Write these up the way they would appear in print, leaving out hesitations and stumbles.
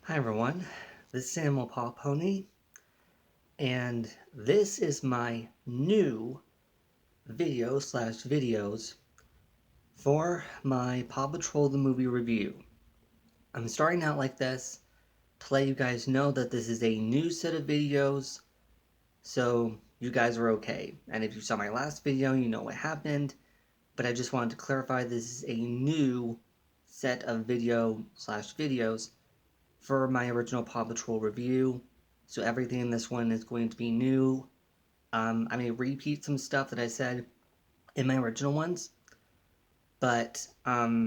Hi everyone, this is Samuel Paw Pony, and this is my new videos for my Paw Patrol the Movie review. I'm starting out like this to let you guys know that this is a new set of videos, so you guys are okay. And if you saw my last video, you know what happened, but I just wanted to clarify this is a new set of videos for my original Paw Patrol review. So everything in this one is going to be new. I may repeat some stuff that I said in my original ones, but I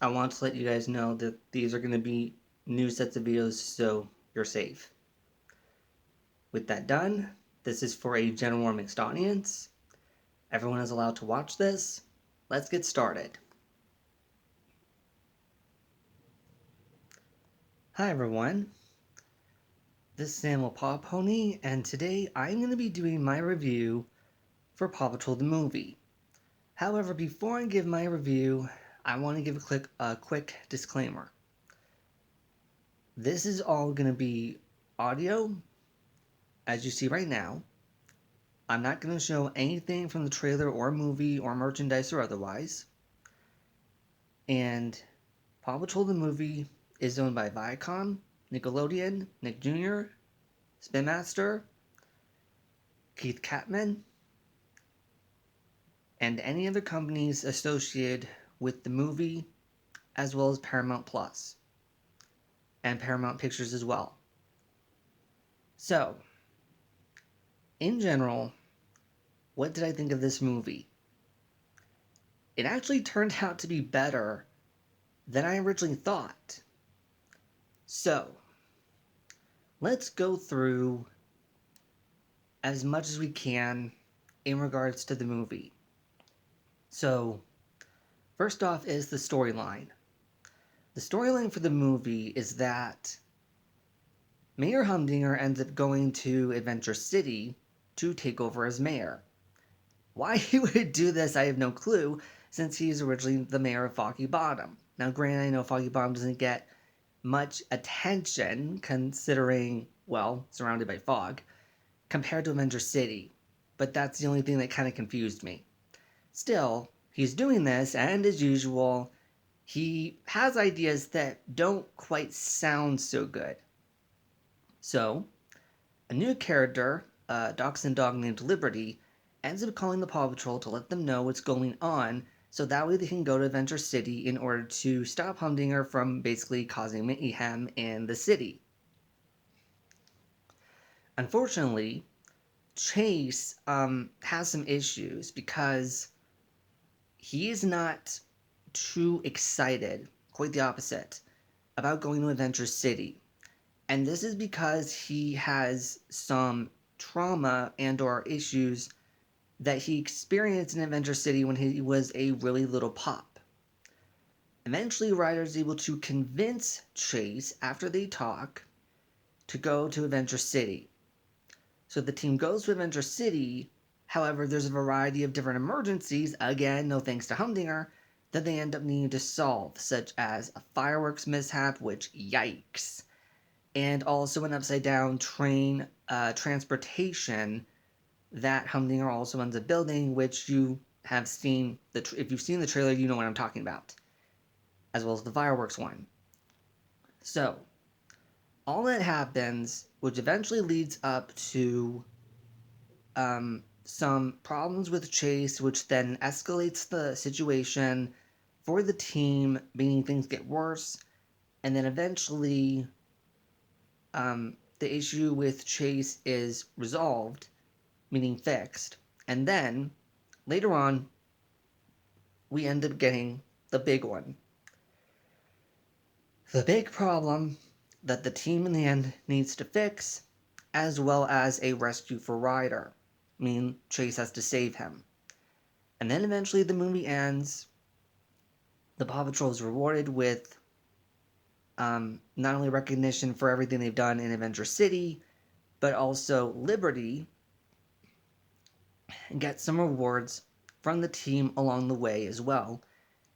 want to let you guys know that these are going to be new sets of videos, so you're safe. With that done, this is for a general or mixed audience. Everyone is allowed to watch this. Let's get started. Hi everyone, this is Samuel Paw Pony, and today I'm going to be doing my review for Paw Patrol the Movie. However, before I give my review, I want to give a quick disclaimer. This is all going to be audio, as you see right now. I'm not going to show anything from the trailer or movie or merchandise or otherwise. And Paw Patrol the Movie is owned by Viacom, Nickelodeon, Nick Jr., Spin Master, Keith Catman, and any other companies associated with the movie, as well as Paramount Plus and Paramount Pictures as well. So, in general, what did I think of this movie? It actually turned out to be better than I originally thought. So, let's go through as much as we can in regards to the movie. So, first off is the storyline. The storyline for the movie is that Mayor Humdinger ends up going to Adventure City to take over as mayor. Why he would do this, I have no clue, since he's originally the mayor of Foggy Bottom. Now, granted, I know Foggy Bottom doesn't get much attention, considering, well, surrounded by fog, compared to Adventure City, but that's the only thing that kind of confused me. Still, he's doing this, and as usual, he has ideas that don't quite sound so good. So, a new character, a dachshund dog named Liberty, ends up calling the Paw Patrol to let them know what's going on, so that way they can go to Adventure City in order to stop Humdinger from basically causing mayhem in the city. Unfortunately, Chase has some issues because he is not too excited, quite the opposite, about going to Adventure City. And this is because he has some trauma and or issues that he experienced in Adventure City when he was a really little pup. Eventually, Ryder is able to convince Chase, after they talk, to go to Adventure City. So the team goes to Adventure City. However, there's a variety of different emergencies, again, no thanks to Humdinger, that they end up needing to solve, such as a fireworks mishap, which yikes, and also an upside down train transportation that Humdinger also ends up building, which you have seen, if you've seen the trailer, you know what I'm talking about, as well as the fireworks one. So, all that happens, which eventually leads up to some problems with Chase, which then escalates the situation for the team, meaning things get worse, and then eventually the issue with Chase is resolved, meaning fixed, and then later on we end up getting the big one. The big problem that the team in the end needs to fix, as well as a rescue for Ryder. I mean, Chase has to save him. And then eventually the movie ends. The Paw Patrol is rewarded with not only recognition for everything they've done in Adventure City, but also Liberty, and get some rewards from the team along the way as well,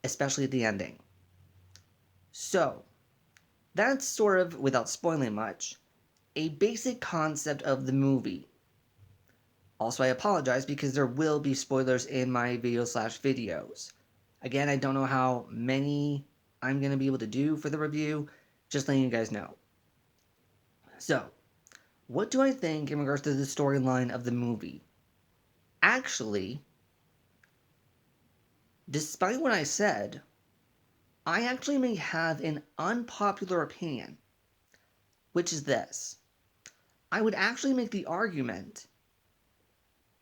especially at the ending. So, That's sort of, without spoiling much, a basic concept of the movie. Also, I apologize because there will be spoilers in my videos. Again, I don't know how many I'm going to be able to do for the review, just letting you guys know. So, what do I think in regards to the storyline of the movie? Actually, despite what I said, I actually may have an unpopular opinion, which is this. I would actually make the argument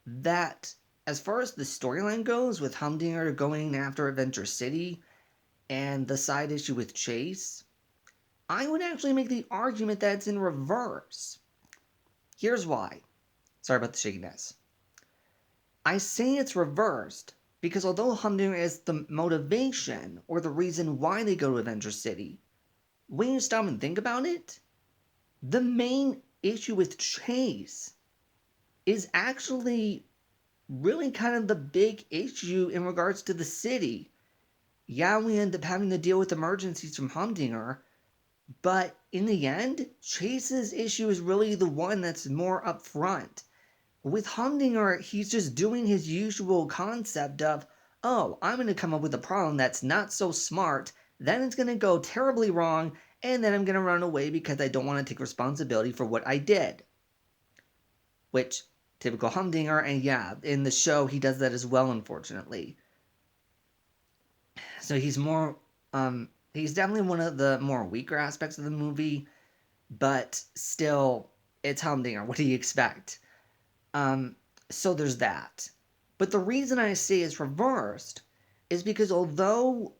that as far as the storyline goes, with Humdinger going after Adventure City and the side issue with Chase, I would actually make the argument that it's in reverse. Here's why. Sorry about the shakiness. I say it's reversed because although Humdinger is the motivation or the reason why they go to Adventure City, when you stop and think about it, the main issue with Chase is actually really kind of the big issue in regards to the city. Yeah, we end up having to deal with emergencies from Humdinger, but in the end, Chase's issue is really the one that's more upfront. With Humdinger, he's just doing his usual concept of, oh, I'm going to come up with a problem that's not so smart, then it's going to go terribly wrong, and then I'm going to run away because I don't want to take responsibility for what I did. Which, typical Humdinger, and yeah, in the show he does that as well, unfortunately. So he's more, he's definitely one of the more weaker aspects of the movie, but still, it's Humdinger. What do you expect? So there's that. But the reason I say it's reversed is because although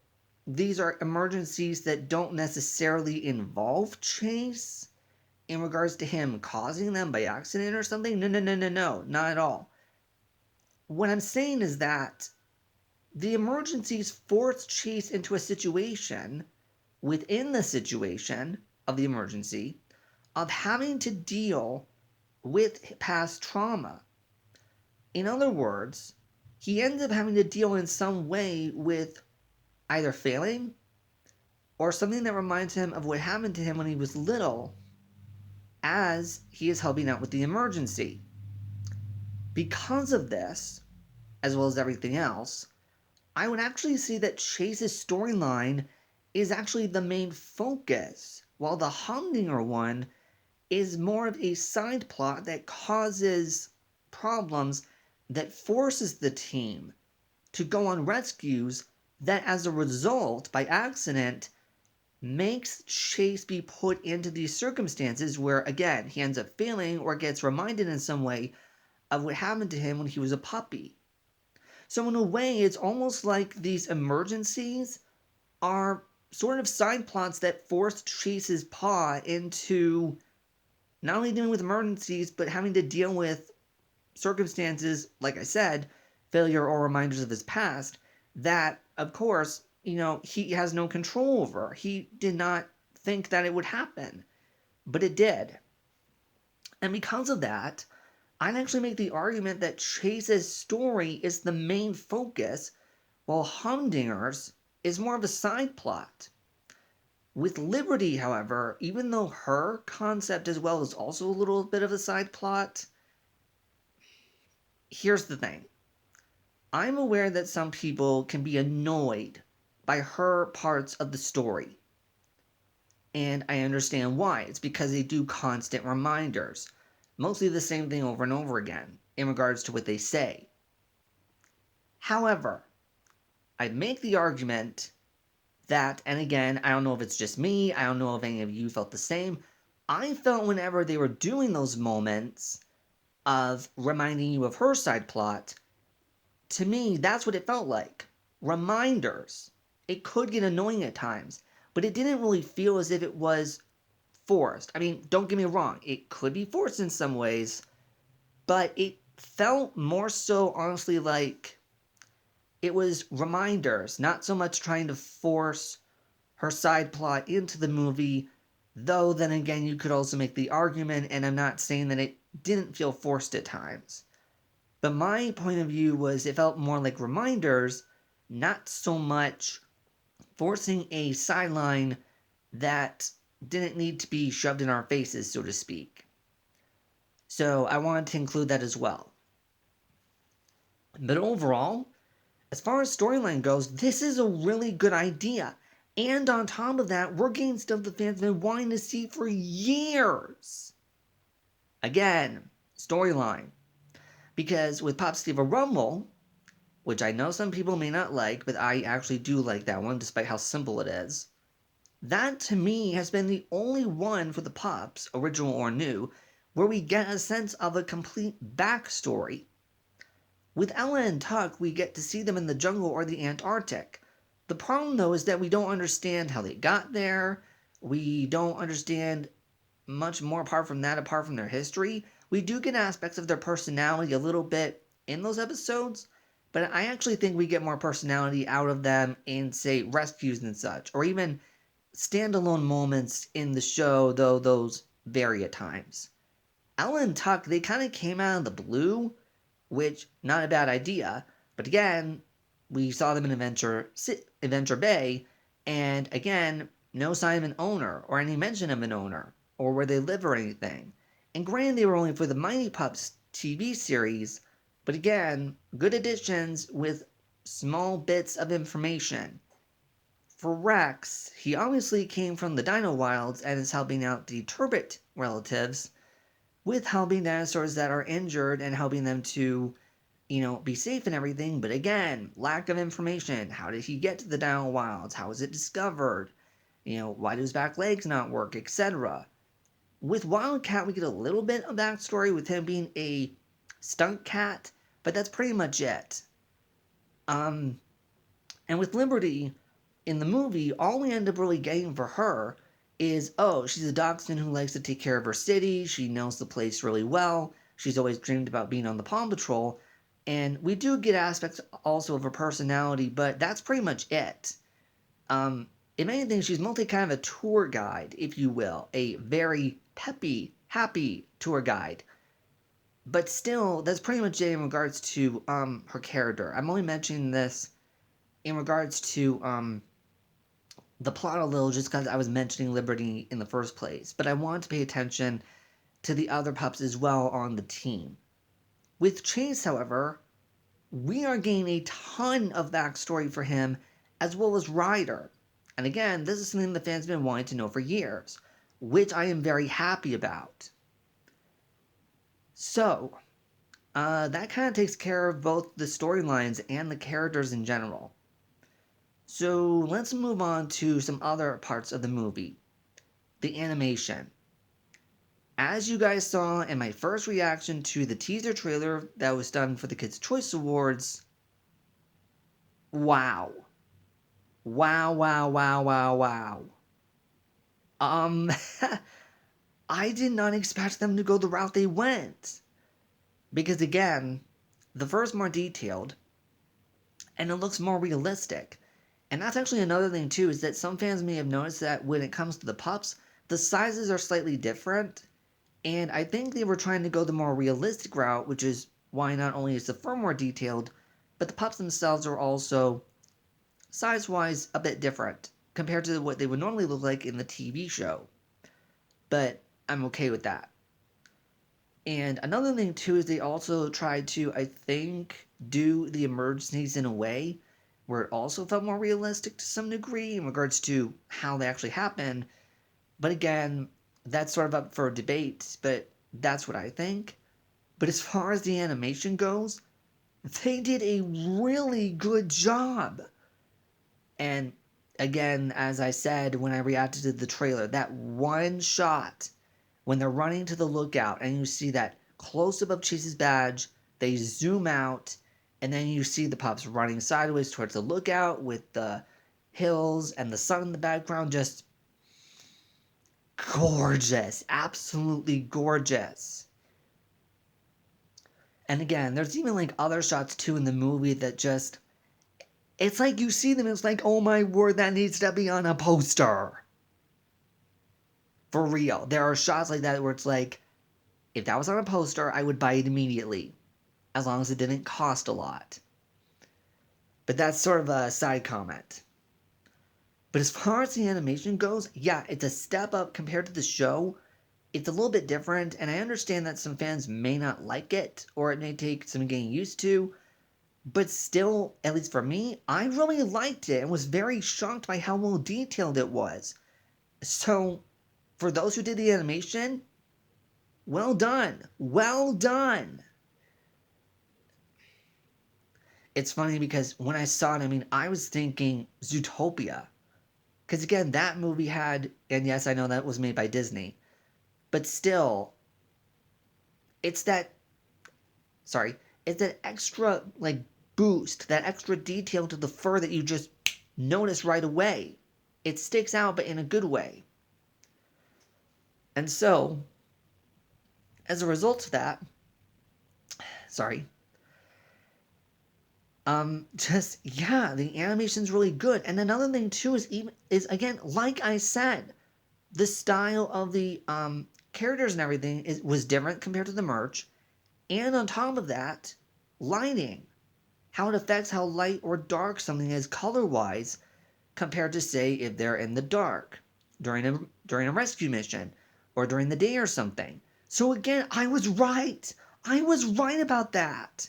these are emergencies that don't necessarily involve Chase in regards to him causing them by accident or something, no, not at all. What I'm saying is that the emergencies force Chase into a situation within the situation of the emergency of having to deal with past trauma. In other words, he ends up having to deal in some way with either failing or something that reminds him of what happened to him when he was little as he is helping out with the emergency. Because of this, as well as everything else, I would actually say that Chase's storyline is actually the main focus, while the Humdinger one is more of a side plot that causes problems that forces the team to go on rescues that as a result, by accident, makes Chase be put into these circumstances where, again, he ends up failing or gets reminded in some way of what happened to him when he was a puppy. So in a way, it's almost like these emergencies are sort of side plots that forced Chase's paw into not only dealing with emergencies, but having to deal with circumstances, like I said, failure or reminders of his past, that, of course, he has no control over. He did not think that it would happen, but it did. And because of that, I'd actually make the argument that Chase's story is the main focus, while Humdinger's is more of a side plot. With Liberty, however, even though her concept as well is also a little bit of a side plot, here's the thing. I'm aware that some people can be annoyed by her parts of the story. And I understand why. It's because they do constant reminders. Mostly the same thing over and over again in regards to what they say. However, I make the argument that, and again, I don't know if it's just me, I don't know if any of you felt the same, I felt whenever they were doing those moments of reminding you of her side plot, to me, that's what it felt like. Reminders. It could get annoying at times, but it didn't really feel as if it was forced. I mean, don't get me wrong, it could be forced in some ways, but it felt more so honestly like it was reminders, not so much trying to force her side plot into the movie, though then again you could also make the argument, and I'm not saying that it didn't feel forced at times. But my point of view was it felt more like reminders, not so much forcing a sideline that didn't need to be shoved in our faces, so to speak. So I wanted to include that as well. But overall, as far as storyline goes, this is a really good idea. And on top of that, we're getting stuff the fans have been wanting to see for years. Again, storyline. Because with Pop Steve Rumble, which I know some people may not like, but I actually do like that one despite how simple it is, that to me has been the only one for the Pops, original or new, where we get a sense of a complete backstory. With Ella and Tuck, we get to see them in the jungle or the Antarctic. The problem, though, is that we don't understand how they got there. We don't understand much more apart from that, apart from their history. We do get aspects of their personality a little bit in those episodes, but I actually think we get more personality out of them in, say, rescues and such, or even standalone moments in the show, though those vary at times. Ella and Tuck, they kind of came out of the blue, which, not a bad idea, but again, we saw them in Adventure Bay, and again, no sign of an owner, or any mention of an owner, or where they live or anything. And granted, they were only for the Mighty Pups TV series, but again, good additions with small bits of information. For Rex, he obviously came from the Dino Wilds and is helping out the Turbot relatives with helping dinosaurs that are injured and helping them to, be safe and everything. But again, lack of information. How did he get to the Dino Wilds? How was it discovered? Why do his back legs not work, etc. With Wildcat, we get a little bit of backstory with him being a stunt cat, but that's pretty much it. And with Liberty, in the movie, all we end up really getting for her is, oh, she's a dachshund who likes to take care of her city. She knows the place really well. She's always dreamed about being on the PAW Patrol. And we do get aspects also of her personality, but that's pretty much it. If anything, she's mostly kind of a tour guide, if you will. A very peppy, happy tour guide. But still, that's pretty much it in regards to her character. I'm only mentioning this in regards to the plot a little just because I was mentioning Liberty in the first place, but I want to pay attention to the other pups as well on the team. With Chase, however, we are getting a ton of backstory for him, as well as Ryder. And again, this is something the fans have been wanting to know for years, which I am very happy about. So, that kind of takes care of both the storylines and the characters in general. So let's move on to some other parts of the movie. The animation. As you guys saw in my first reaction to the teaser trailer that was done for the Kids' Choice Awards, wow. Wow, wow, wow, wow, wow. I did not expect them to go the route they went. Because again, the first more detailed, and it looks more realistic. And that's actually another thing too, is that some fans may have noticed that when it comes to the pups, the sizes are slightly different. And I think they were trying to go the more realistic route, which is why not only is the fur more detailed, but the pups themselves are also, size-wise, a bit different compared to what they would normally look like in the TV show. But I'm okay with that. And another thing too is they also tried to, I think, do the emergencies in a way where it also felt more realistic to some degree in regards to how they actually happen. But again, that's sort of up for debate, but that's what I think. But as far as the animation goes, they did a really good job. And again, as I said when I reacted to the trailer, that one shot when they're running to the lookout and you see that close up of Chase's badge, they zoom out, and then you see the pups running sideways towards the lookout with the hills and the sun in the background. Just gorgeous. Absolutely gorgeous. And again, there's even like other shots too in the movie that just, it's like you see them, it's like, oh my word, that needs to be on a poster. For real. There are shots like that where it's like, if that was on a poster, I would buy it immediately. As long as it didn't cost a lot. But that's sort of a side comment. But as far as the animation goes, yeah, it's a step up compared to the show. It's a little bit different, and I understand that some fans may not like it, or it may take some getting used to, but still, at least for me, I really liked it and was very shocked by how well detailed it was. So, for those who did the animation, well done. Well done. It's funny because when I saw it, I mean, I was thinking Zootopia. Because again, that movie had, and yes, I know that was made by Disney, but still, it's that, sorry, it's that extra, like, boost, that extra detail to the fur that you just notice right away. It sticks out, but in a good way. And so, as a result of that, sorry, just yeah, the animation's really good. And another thing too is again, like I said, the style of the characters and everything was different compared to the merch. And on top of that, lighting, how it affects how light or dark something is color wise compared to say if they're in the dark during a rescue mission or during the day or something. So again, I was right. I was right about that.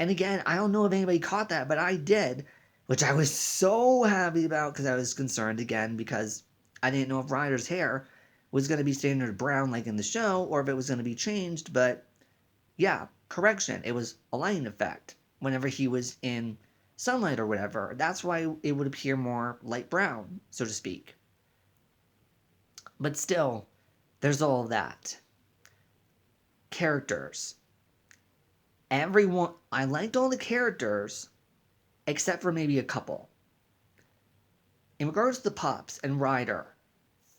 And again, I don't know if anybody caught that, but I did, which I was so happy about because I was concerned again because I didn't know if Ryder's hair was going to be standard brown like in the show or if it was going to be changed. But yeah, correction, it was a lighting effect whenever he was in sunlight or whatever. That's why it would appear more light brown, so to speak. But still, there's all of that. Characters. Everyone, I liked all the characters, except for maybe a couple. In regards to the pups and Ryder,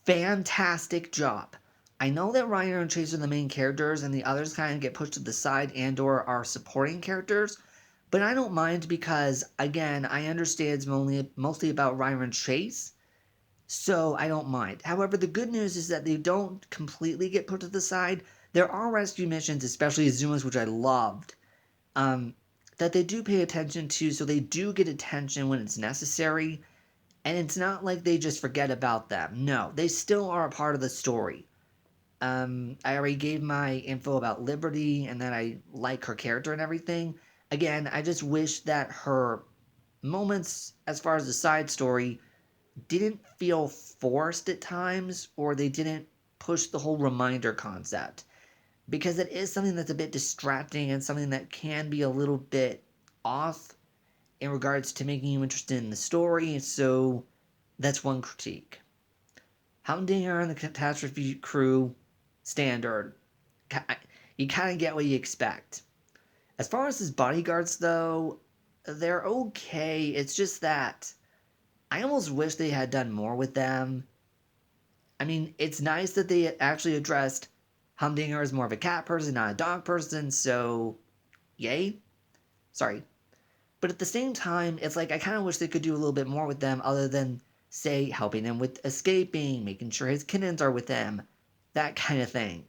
fantastic job. I know that Ryder and Chase are the main characters and the others kind of get pushed to the side and or are supporting characters, but I don't mind because, again, I understand it's mostly about Ryder and Chase, so I don't mind. However, the good news is that they don't completely get put to the side. There are rescue missions, especially Zuma's, which I loved, that they do pay attention to, so they do get attention when it's necessary, and it's not like they just forget about them. No, they still are a part of the story. I already gave my info about Liberty and that I like her character and everything. Again, I just wish that her moments, as far as the side story, didn't feel forced at times, or they didn't push the whole reminder concept. Because it is something that's a bit distracting and something that can be a little bit off in regards to making you interested in the story, so that's one critique. Humdinger and the Catastrophe Crew, standard. You kind of get what you expect. As far as his bodyguards, though, they're okay. It's just that I almost wish they had done more with them. I mean, it's nice that they actually addressed Humdinger is more of a cat person, not a dog person, so yay. Sorry. But at the same time, it's like I kind of wish they could do a little bit more with them other than, say, helping him with escaping, making sure his kittens are with him, that kind of thing.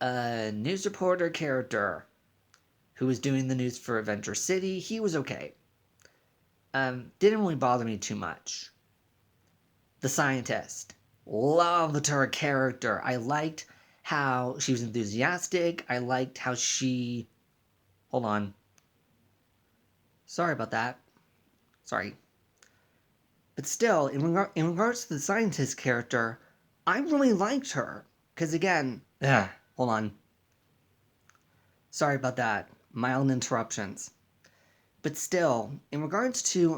A news reporter character who was doing the news for Adventure City, he was okay. Didn't really bother me too much. The scientist. Loved her character. I liked how she was enthusiastic. I liked how she... Hold on. Sorry about that. Sorry. But still, in regards to the scientist character, I really liked her. Because again... hold on. Sorry about that. Mild interruptions. But still, in regards to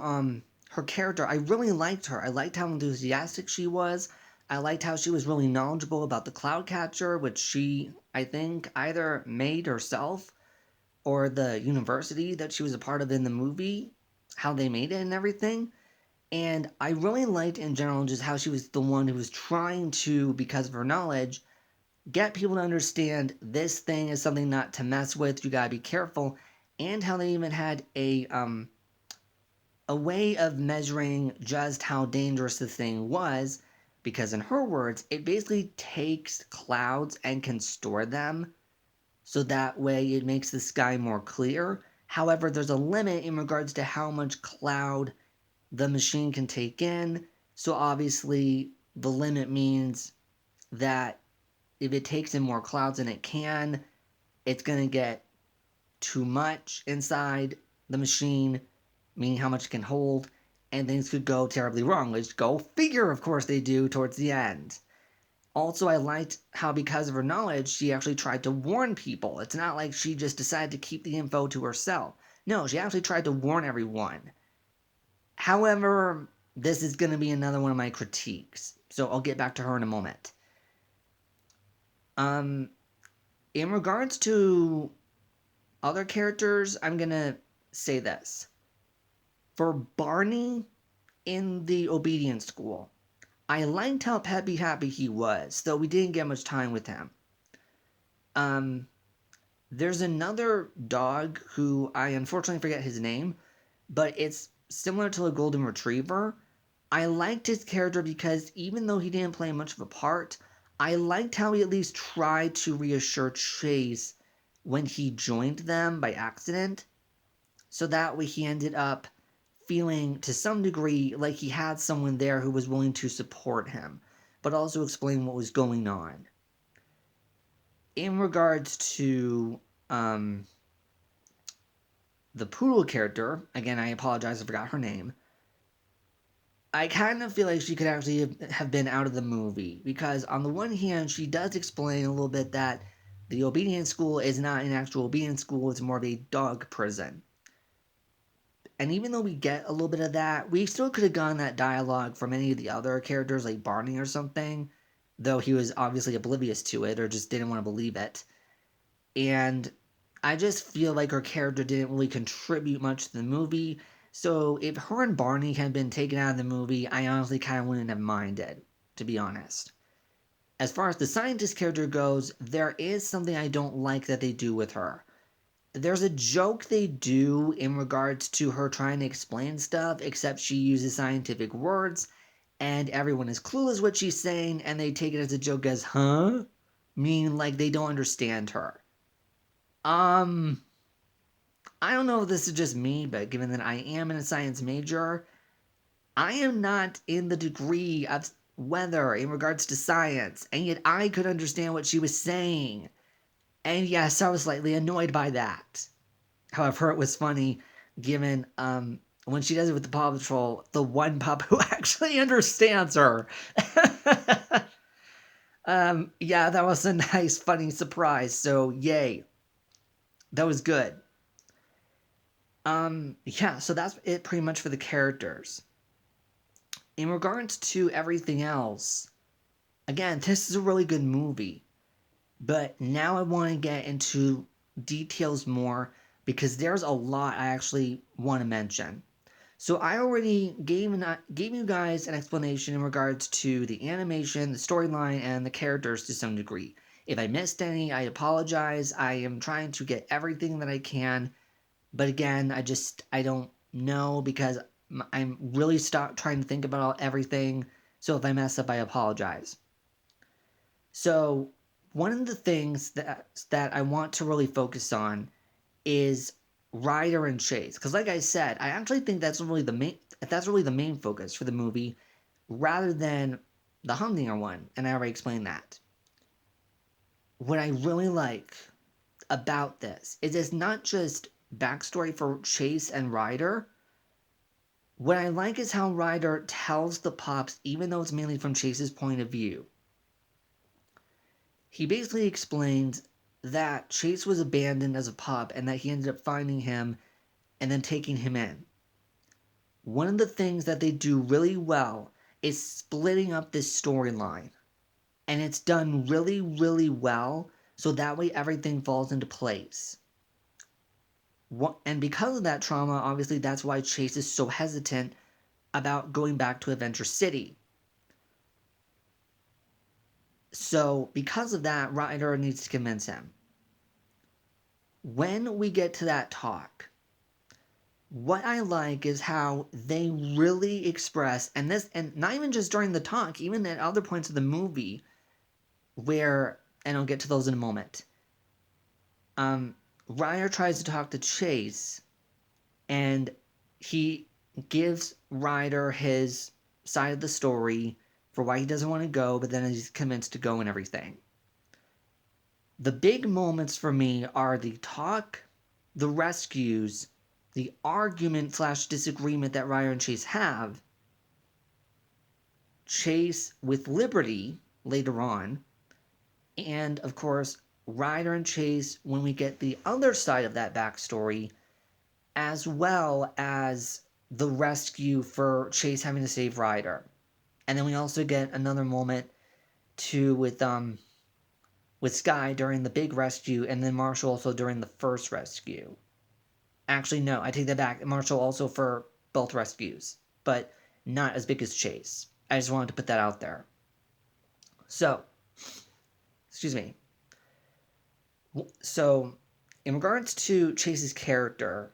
her character, I really liked her. I liked how enthusiastic she was. I liked how she was really knowledgeable about the cloud catcher, which she, I think, either made herself or the university that she was a part of in the movie, how they made it and everything. And I really liked in general just how she was the one who was trying to, because of her knowledge, get people to understand this thing is something not to mess with, you gotta be careful, and how they even had a way of measuring just how dangerous the thing was, because in her words, it basically takes clouds and can store them, so that way it makes the sky more clear. However, there's a limit in regards to how much cloud the machine can take in. So obviously, the limit means that if it takes in more clouds than it can, it's going to get too much inside the machine, meaning how much it can hold, and things could go terribly wrong, which go figure, of course, they do towards the end. Also, I liked how, because of her knowledge, she actually tried to warn people. It's not like she just decided to keep the info to herself. No, she actually tried to warn everyone. However, this is going to be another one of my critiques, so I'll get back to her in a moment. In regards to other characters, I'm going to say this. For Barney in the obedience school, I liked how peppy happy he was, though we didn't get much time with him. There's another dog who I unfortunately forget his name, but it's similar to a golden retriever. I liked his character because even though he didn't play much of a part, I liked how he at least tried to reassure Chase when he joined them by accident. So that way he ended up feeling to some degree like he had someone there who was willing to support him, but also explain what was going on. In regards to the Poodle character, again, I apologize, I forgot her name. I kind of feel like she could actually have been out of the movie because, on the one hand, she does explain a little bit that the obedience school is not an actual obedience school, it's more of a dog prison. And even though we get a little bit of that, we still could have gotten that dialogue from any of the other characters, like Barney or something, though he was obviously oblivious to it or just didn't want to believe it. And I just feel like her character didn't really contribute much to the movie. So if her and Barney had been taken out of the movie, I honestly kind of wouldn't have minded, to be honest. As far as the scientist character goes, there is something I don't like that they do with her. There's a joke they do in regards to her trying to explain stuff, except she uses scientific words, and everyone is clueless what she's saying, and they take it as a joke as, huh? Meaning like they don't understand her. I don't know if this is just me, but given that I am in a science major, I am not in the degree of weather in regards to science, and yet I could understand what she was saying. And yes, I was slightly annoyed by that. However, it was funny given when she does it with the Paw Patrol, the one pup who actually understands her. Yeah, that was a nice, funny surprise. So, yay. That was good. Yeah, so that's it pretty much for the characters. In regards to everything else, again, this is a really good movie. But now I want to get into details more because there's a lot I actually want to mention. So I already gave you guys an explanation in regards to the animation, the storyline, and the characters to some degree. If I missed any, I apologize. I am trying to get everything that I can. But again, I don't know because I'm really stopped trying to think about everything. So if I mess up, I apologize. So one of the things that I want to really focus on is Ryder and Chase, because like I said, I actually think that's really the main focus for the movie, rather than the Humdinger one, and I already explained that. What I really like about this is it's not just backstory for Chase and Ryder. What I like is how Ryder tells the pups, even though it's mainly from Chase's point of view. He basically explains that Chase was abandoned as a pup and that he ended up finding him and then taking him in. One of the things that they do really well is splitting up this storyline. And it's done really, really well, so that way everything falls into place. And because of that trauma, obviously that's why Chase is so hesitant about going back to Adventure City. So because of that, Ryder needs to convince him. When we get to that talk, what I like is how they really express, and not even just during the talk, even at other points of the movie, where, and I'll get to those in a moment. Ryder tries to talk to Chase, and he gives Ryder his side of the story for why he doesn't want to go, but then he's convinced to go and everything. The big moments for me are the talk, the rescues, the argument / disagreement that Ryder and Chase have, Chase with Liberty later on, and of course, Ryder and Chase when we get the other side of that backstory, as well as the rescue for Chase having to save Ryder. And then we also get another moment too with Skye during the big rescue, and then Marshall also during the first rescue. Actually, no, I take that back. Marshall also for both rescues, but not as big as Chase. I just wanted to put that out there. So, excuse me. So, in regards to Chase's character,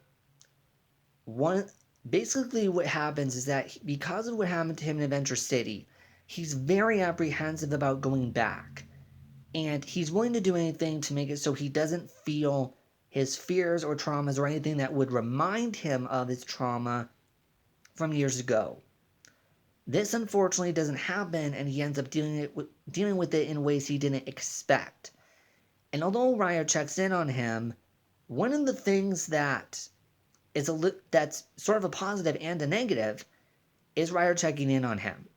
basically what happens is that because of what happened to him in Adventure City, he's very apprehensive about going back. And he's willing to do anything to make it so he doesn't feel his fears or traumas or anything that would remind him of his trauma from years ago. This unfortunately doesn't happen, and he ends up dealing with it in ways he didn't expect. And although Ryder checks in on him, one of the things that's sort of a positive and a negative is Ryder checking in on him.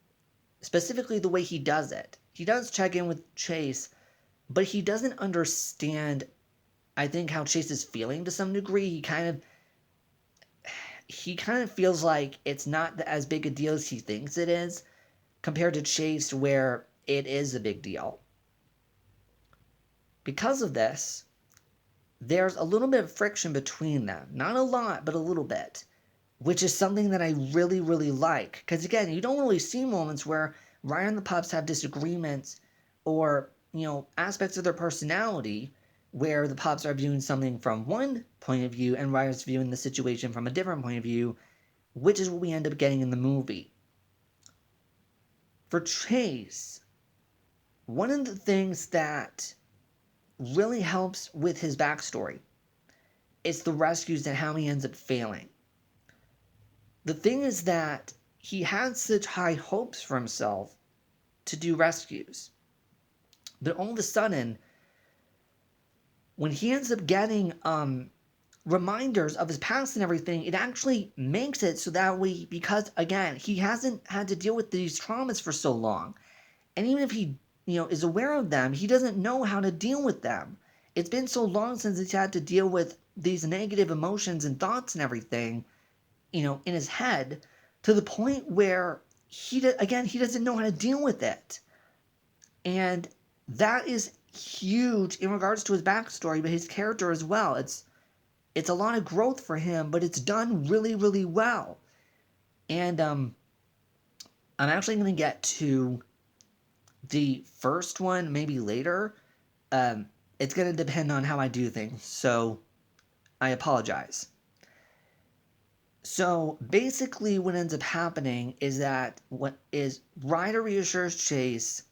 Specifically the way he does it. He does check in with Chase, but he doesn't understand, I think, how Chase is feeling to some degree. He kind of feels like it's not as big a deal as he thinks it is, compared to Chase, where it is a big deal. Because of this, there's a little bit of friction between them. Not a lot, but a little bit. Which is something that I really, really like. Because again, you don't really see moments where Ryder and the pups have disagreements or, aspects of their personality where the pups are viewing something from one point of view and Ryder's viewing the situation from a different point of view, which is what we end up getting in the movie. For Chase, one of the things that really helps with his backstory is the rescues and how he ends up failing. The thing is that he had such high hopes for himself to do rescues. But all of a sudden, when he ends up getting reminders of his past and everything, it actually makes it so that way, because again, he hasn't had to deal with these traumas for so long. And even if he, is aware of them, he doesn't know how to deal with them. It's been so long since he's had to deal with these negative emotions and thoughts and everything, in his head, to the point where he doesn't know how to deal with it. And that is huge in regards to his backstory, but his character as well. It's a lot of growth for him, but it's done really, really well. And I'm actually going to get to the first one maybe later. It's going to depend on how I do things, so I apologize. So basically what ends up happening is that Ryder reassures Chase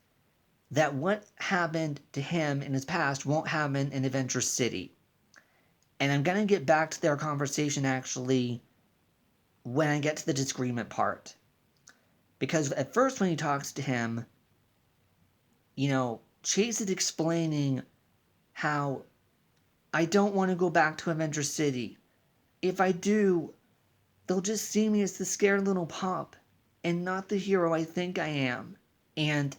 that what happened to him in his past won't happen in Adventure City. And I'm going to get back to their conversation actually when I get to the disagreement part. Because at first when he talks to him, Chase is explaining how I don't want to go back to Adventure City. If I do, they'll just see me as the scared little pup and not the hero I think I am. And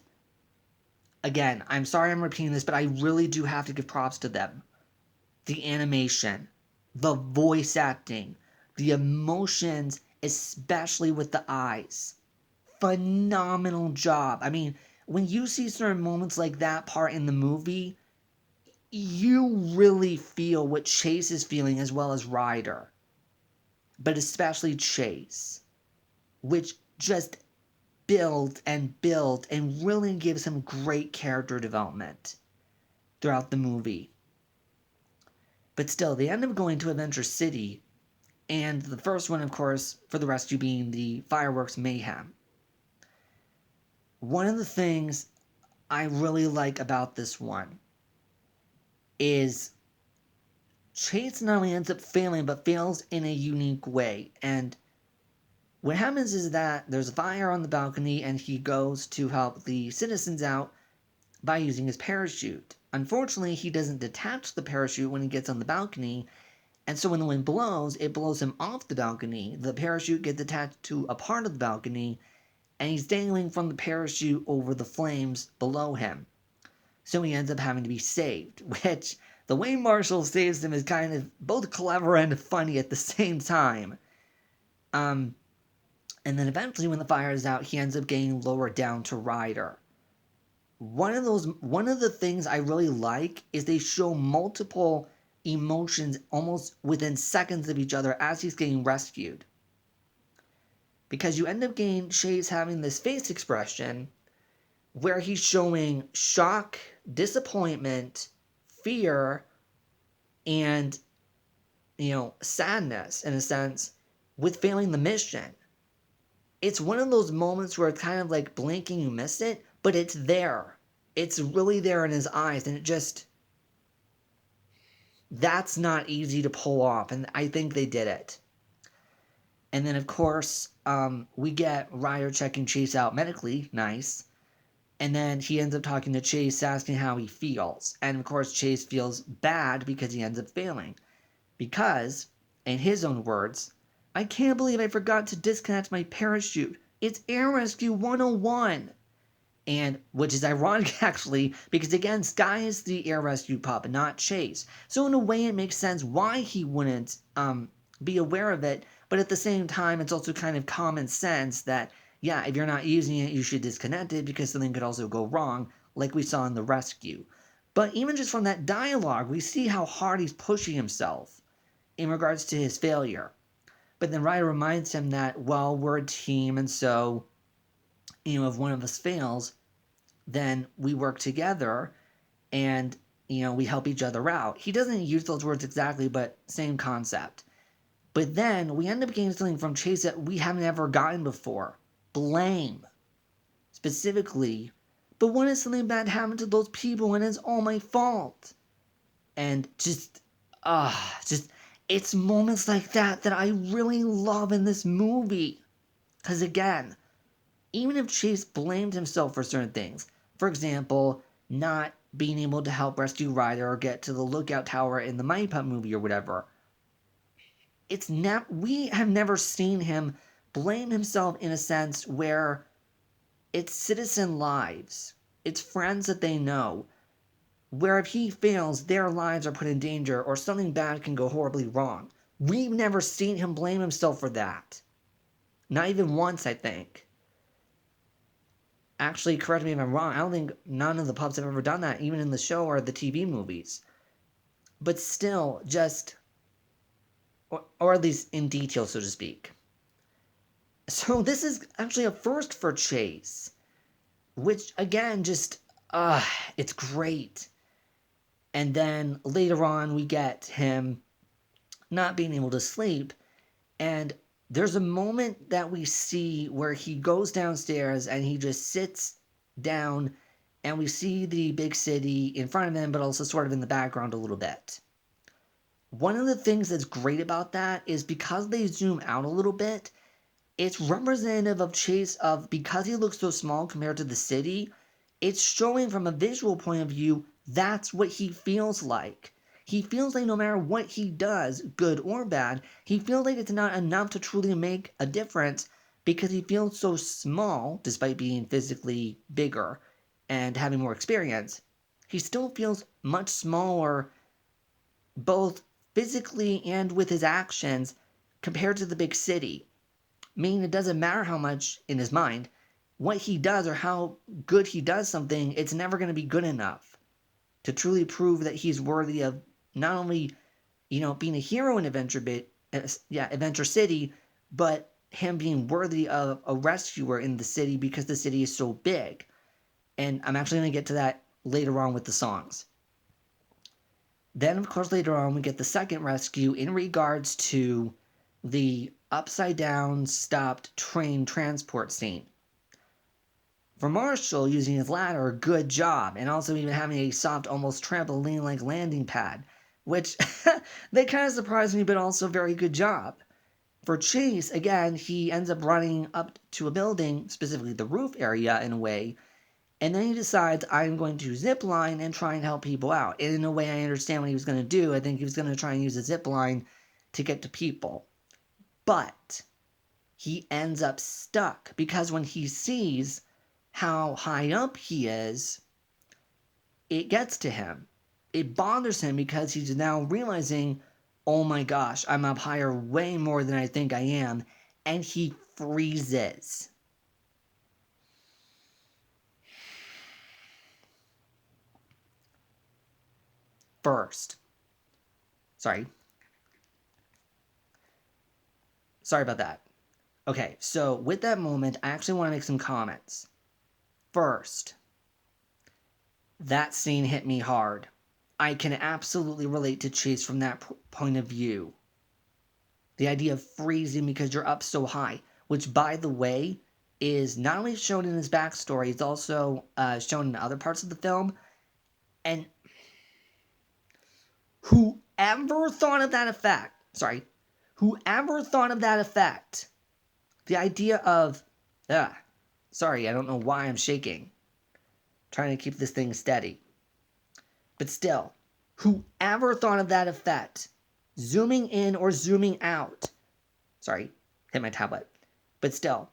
again, I'm sorry I'm repeating this, but I really do have to give props to them. The animation, the voice acting, the emotions, especially with the eyes. Phenomenal job. I mean, when you see certain moments like that part in the movie, you really feel what Chase is feeling as well as Ryder. But especially Chase, which just builds and really gives him great character development throughout the movie. But still, they end up going to Adventure City, and the first one, of course, for the rescue being the fireworks mayhem. One of the things I really like about this one is Chase not only ends up failing, but fails in a unique way. And What happens is that there's a fire on the balcony and he goes to help the citizens out by using his parachute. Unfortunately, he doesn't detach the parachute when he gets on the balcony, and so when the wind blows, it blows him off the balcony. The parachute gets attached to a part of the balcony, and he's dangling from the parachute over the flames below him. So he ends up having to be saved, which the way Marshall saves him is kind of both clever and funny at the same time. And then eventually when the fire is out, he ends up getting lowered down to Ryder. One of the things I really like is they show multiple emotions almost within seconds of each other as he's getting rescued. Because you end up getting Chase having this face expression where he's showing shock, disappointment, fear, and, sadness, in a sense, with failing the mission. It's one of those moments where it's kind of like blinking, you miss it, but it's there. It's really there in his eyes, and that's not easy to pull off, and I think they did it. And then, of course, we get Ryder checking Chase out medically, nice. And then he ends up talking to Chase, asking how he feels. And of course, Chase feels bad because he ends up failing. Because, in his own words, I can't believe I forgot to disconnect my parachute. It's Air Rescue 101. And, which is ironic actually, because again, Sky is the Air Rescue pup, not Chase. So in a way, it makes sense why he wouldn't be aware of it. But at the same time, it's also kind of common sense that, yeah, if you're not using it, you should disconnect it because something could also go wrong, like we saw in the rescue. But even just from that dialogue, we see how hard he's pushing himself in regards to his failure. But then Ryder reminds him that, well, we're a team, and so, if one of us fails, then we work together and, we help each other out. He doesn't use those words exactly, but same concept. But then we end up getting something from Chase that we haven't ever gotten before. Blame. Specifically, but when is something bad happened to those people and it's all my fault? And it's moments like that I really love in this movie. Because again, even if Chase blamed himself for certain things, for example, not being able to help rescue Ryder or get to the lookout tower in the Mighty Pup movie or whatever, we have never seen him blame himself in a sense where it's citizen lives, it's friends that they know, where if he fails, their lives are put in danger or something bad can go horribly wrong. We've never seen him blame himself for that. Not even once, I think. Actually, correct me if I'm wrong, I don't think none of the pups have ever done that, even in the show or the TV movies. But still, or at least in detail, so to speak. So this is actually a first for Chase, which again, it's great. And then later on, we get him not being able to sleep, and there's a moment that we see where he goes downstairs and he just sits down, and we see the big city in front of him, but also sort of in the background a little bit. One of the things that's great about that is because they zoom out a little bit, it's representative of Chase because he looks so small compared to the city, it's showing from a visual point of view, that's what he feels like. He feels like no matter what he does, good or bad, he feels like it's not enough to truly make a difference because he feels so small, despite being physically bigger and having more experience. He still feels much smaller, both physically and with his actions, compared to the big city. Meaning it doesn't matter how much, in his mind, what he does or how good he does something, it's never going to be good enough to truly prove that he's worthy of not only, being a hero in Adventure City, but him being worthy of a rescuer in the city because the city is so big. And I'm actually going to get to that later on with the songs. Then, of course, later on, we get the second rescue in regards to the upside-down stopped train transport scene. For Marshall, using his ladder, good job, and also even having a soft, almost trampoline-like landing pad, which, they kind of surprised me, but also very good job. For Chase, again, he ends up running up to a building, specifically the roof area in a way, and then he decides, I'm going to zip line and try and help people out. And in a way, I understand what he was going to do. I think he was going to try and use a zip line to get to people. But he ends up stuck because when he sees how high up he is, it gets to him. It bothers him because he's now realizing, oh my gosh, I'm up higher way more than I think I am. And he freezes. First. Sorry about that. Okay, so with that moment, I actually want to make some comments. First, that scene hit me hard. I can absolutely relate to Chase from that point of view. The idea of freezing because you're up so high, which, by the way, is not only shown in his backstory, it's also shown in other parts of the film. And whoever thought of that effect, the idea of, sorry, I don't know why I'm shaking. Trying to keep this thing steady. But still, whoever thought of that effect, zooming in or zooming out, sorry, hit my tablet. But still,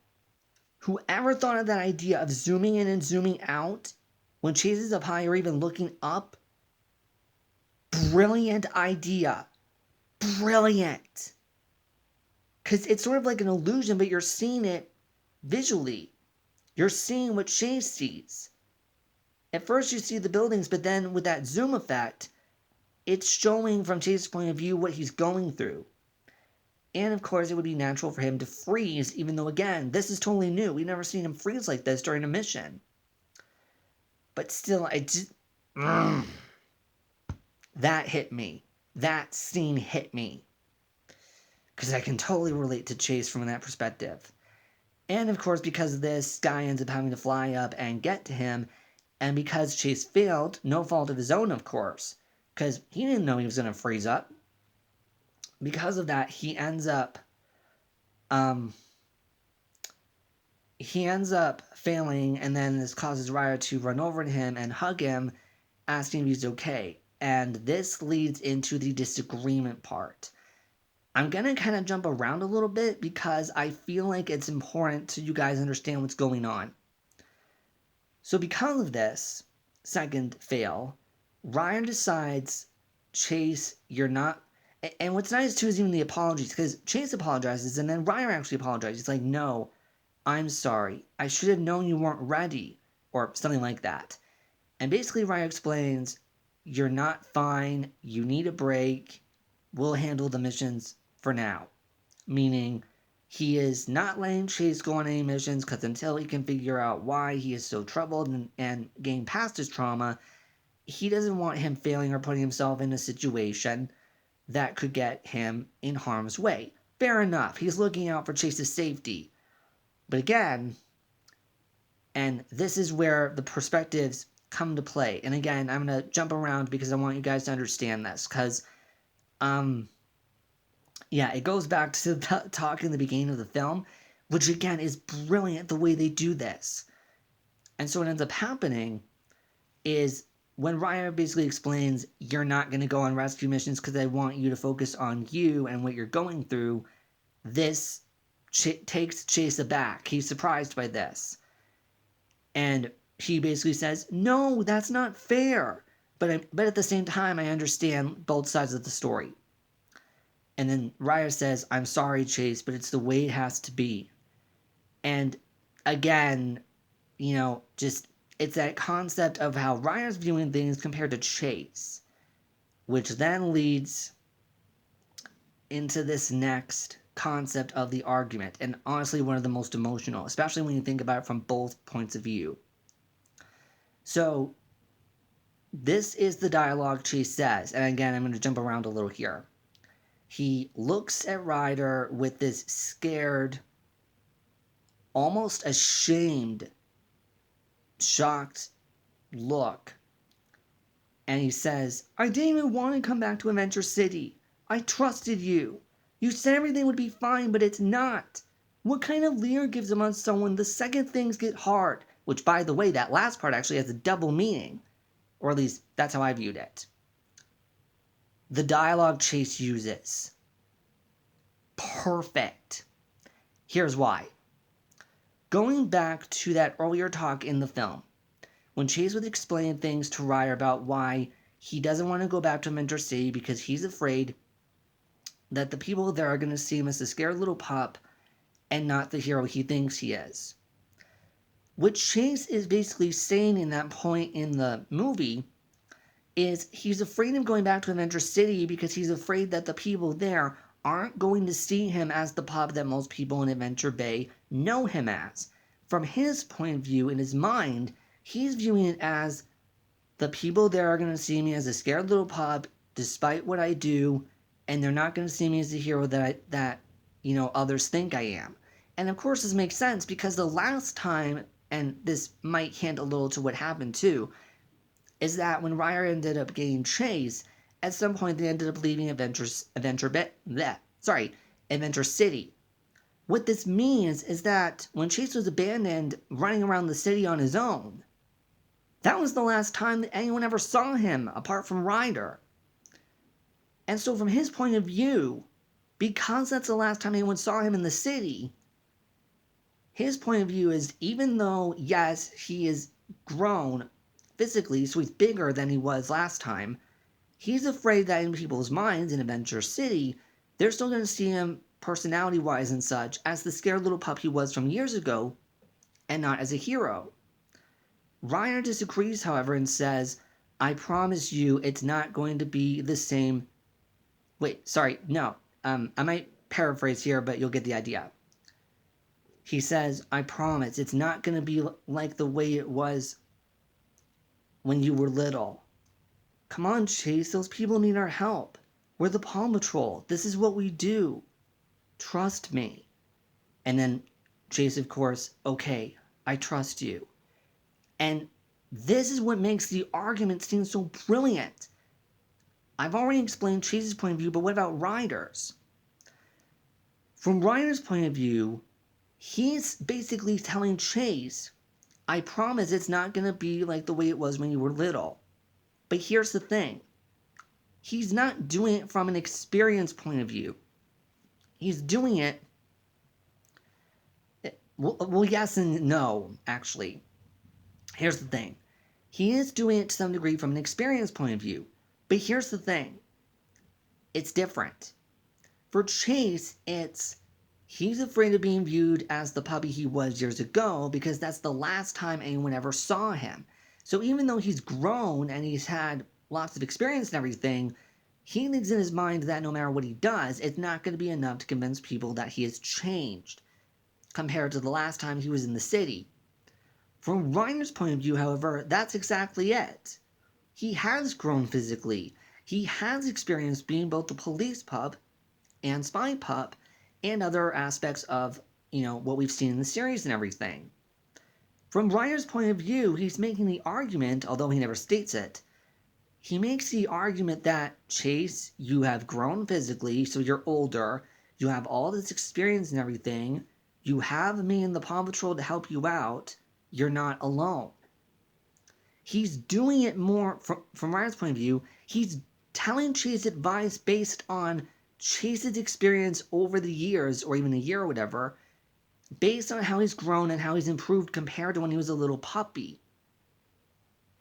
whoever thought of that idea of zooming in and zooming out when Chase is up high or even looking up, brilliant idea. Brilliant. Because it's sort of like an illusion, but you're seeing it visually. You're seeing what Chase sees. At first you see the buildings, but then with that zoom effect, it's showing from Chase's point of view what he's going through. And of course, it would be natural for him to freeze, even though, again, this is totally new. We've never seen him freeze like this during a mission. But still, that hit me. That scene hit me. Because I can totally relate to Chase from that perspective. And of course, because of this, Skye ends up having to fly up and get to him. And because Chase failed, no fault of his own, of course, because he didn't know he was going to freeze up. Because of that, he ends up failing, and then this causes Ryder to run over to him and hug him, asking if he's okay. And this leads into the disagreement part. I'm going to kind of jump around a little bit because I feel like it's important so you guys understand what's going on. So because of this second fail, Ryan decides, Chase, you're not... And what's nice too is even the apologies, because Chase apologizes and then Ryan actually apologizes. He's like, no, I'm sorry. I should have known you weren't ready, or something like that. And basically Ryan explains, you're not fine, you need a break, we'll handle the missions for now. Meaning, he is not letting Chase go on any missions because until he can figure out why he is so troubled and getting past his trauma, he doesn't want him failing or putting himself in a situation that could get him in harm's way. Fair enough, he's looking out for Chase's safety. But again, and this is where the perspectives come to play. And again, I'm going to jump around because I want you guys to understand this. Because, yeah, it goes back to the talk in the beginning of the film, which again is brilliant the way they do this. And so what ends up happening is when Ryan basically explains, you're not going to go on rescue missions because I want you to focus on you and what you're going through, this takes Chase aback. He's surprised by this. And he basically says, no, that's not fair. But at the same time, I understand both sides of the story. And then Ryan says, I'm sorry, Chase, but it's the way it has to be. And again, just it's that concept of how Ryan's viewing things compared to Chase, which then leads into this next concept of the argument, and honestly one of the most emotional, especially when you think about it from both points of view. So this is the dialogue Chase says, and again, I'm going to jump around a little here. He looks at Ryder with this scared, almost ashamed, shocked look. And he says, I didn't even want to come back to Adventure City. I trusted you. You said everything would be fine, but it's not. What kind of leader gives up on someone the second things get hard? Which, by the way, that last part actually has a double meaning. Or at least, that's how I viewed it. The dialogue Chase uses. Perfect. Here's why. Going back to that earlier talk in the film, when Chase would explain things to Ryder about why he doesn't want to go back to Mentor City because he's afraid that the people there are going to see him as a scared little pup and not the hero he thinks he is. What Chase is basically saying in that point in the movie is he's afraid of going back to Adventure City because he's afraid that the people there aren't going to see him as the pup that most people in Adventure Bay know him as. From his point of view, in his mind, he's viewing it as the people there are going to see me as a scared little pup despite what I do, and they're not going to see me as the hero that others think I am. And of course this makes sense because the last time, and this might hint a little to what happened too, is that when Ryder ended up getting Chase, at some point they ended up leaving Adventure City. What this means is that when Chase was abandoned running around the city on his own, that was the last time that anyone ever saw him apart from Ryder. And so from his point of view, because that's the last time anyone saw him in the city, his point of view is even though, yes, he is grown physically, so he's bigger than he was last time, he's afraid that in people's minds in Adventure City, they're still going to see him personality-wise and such as the scared little pup he was from years ago and not as a hero. Ryder disagrees, however, and says, I promise you it's not going to be the same. I might paraphrase here, but you'll get the idea. He says, I promise it's not going to be like the way it was when you were little. Come on, Chase, those people need our help. We're the PAW Patrol. This is what we do. Trust me. And then Chase, of course, okay, I trust you. And this is what makes the argument seem so brilliant. I've already explained Chase's point of view, but what about Ryder's? From Ryder's point of view, he's basically telling Chase, I promise it's not going to be like the way it was when you were little. But here's the thing. He's not doing it from an experience point of view. He's doing it... Well, yes and no, actually. Here's the thing. He is doing it to some degree from an experience point of view. But here's the thing. It's different. For Chase, he's afraid of being viewed as the puppy he was years ago because that's the last time anyone ever saw him. So even though he's grown and he's had lots of experience and everything, he thinks in his mind that no matter what he does, it's not going to be enough to convince people that he has changed compared to the last time he was in the city. From Ryder's point of view, however, that's exactly it. He has grown physically. He has experienced being both the police pup and spy pup and other aspects of, what we've seen in the series and everything. From Ryder's point of view, he's making the argument, although he never states it, he makes the argument that, Chase, you have grown physically, so you're older, you have all this experience and everything, you have me and the PAW Patrol to help you out, you're not alone. He's doing it more, from Ryder's point of view, he's telling Chase advice based on Chase's experience over the years, or even a year or whatever, based on how he's grown and how he's improved compared to when he was a little puppy.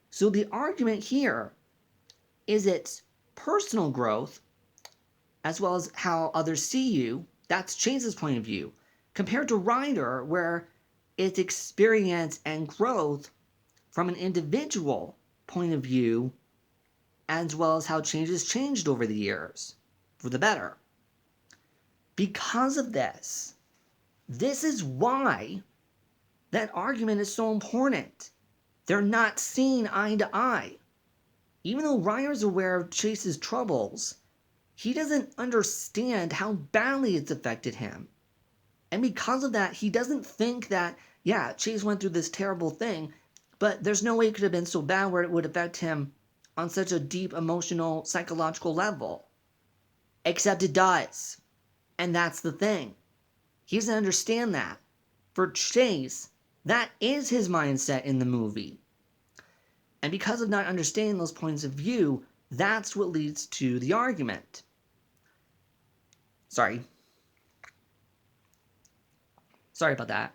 So the argument here is it's personal growth, as well as how others see you. That's Chase's point of view. Compared to Ryder, where it's experience and growth from an individual point of view, as well as how changes changed over the years, for the better. Because of this is why that argument is so important. They're not seeing eye to eye. Even though Ryder's aware of Chase's troubles, he doesn't understand how badly it's affected him. And because of that, he doesn't think that, yeah, Chase went through this terrible thing, but there's no way it could have been so bad where it would affect him on such a deep emotional, psychological level. Except it does. And that's the thing. He doesn't understand that. For Chase, that is his mindset in the movie. And because of not understanding those points of view, that's what leads to the argument. Sorry about that.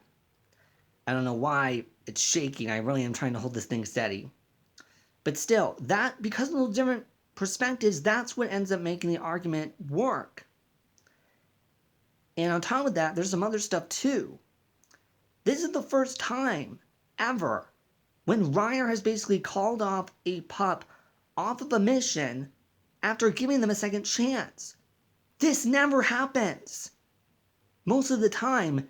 I don't know why it's shaking. I really am trying to hold this thing steady. But still, that, because of those different perspectives, that's what ends up making the argument work. And on top of that, there's some other stuff too. This is the first time ever when Ryder has basically called off a pup off of a mission after giving them a second chance. This never happens. Most of the time,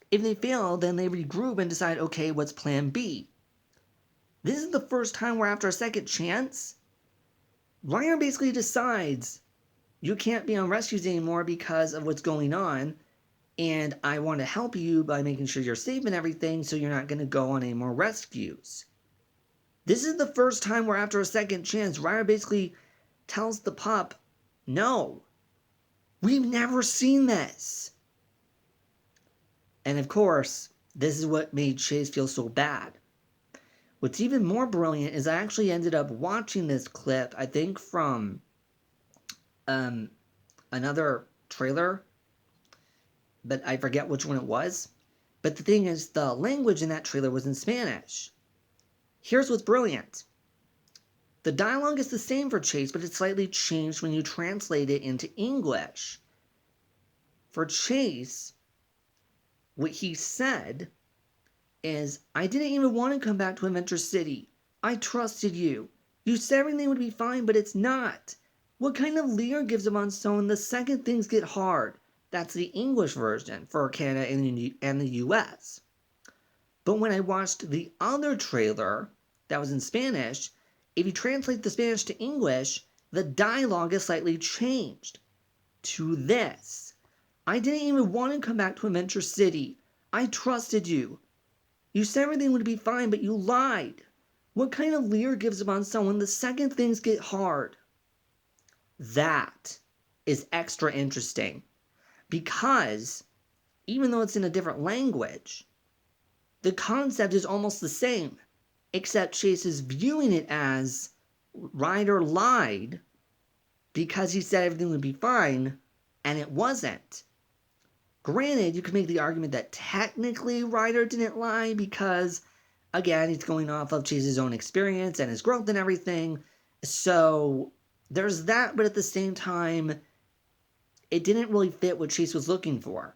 if they fail, then they regroup and decide, okay, what's plan B? This is the first time where after a second chance, Ryder basically decides, you can't be on rescues anymore because of what's going on, and I want to help you by making sure you're safe and everything, so you're not going to go on any more rescues. This is the first time where after a second chance, Ryder basically tells the pup, no, we've never seen this. And of course, this is what made Chase feel so bad. What's even more brilliant is I actually ended up watching this clip, I think from another trailer, but I forget which one it was. But the thing is, the language in that trailer was in Spanish. Here's what's brilliant. The dialogue is the same for Chase, but it's slightly changed when you translate it into English. For Chase, what he said is, I didn't even want to come back to Adventure City. I trusted you. You said everything would be fine, but it's not. What kind of leader gives up on someone the second things get hard? That's the English version for Canada and the US. But when I watched the other trailer that was in Spanish, if you translate the Spanish to English, the dialogue is slightly changed to this. I didn't even want to come back to Adventure City. I trusted you. You said everything would be fine, but you lied. What kind of leader gives up on someone the second things get hard? That is extra interesting because even though it's in a different language, the concept is almost the same, except Chase is viewing it as Ryder lied because he said everything would be fine, and it wasn't. Granted, you could make the argument that technically Ryder didn't lie because, again, he's going off of Chase's own experience and his growth and everything. So there's that, but at the same time, it didn't really fit what Chase was looking for.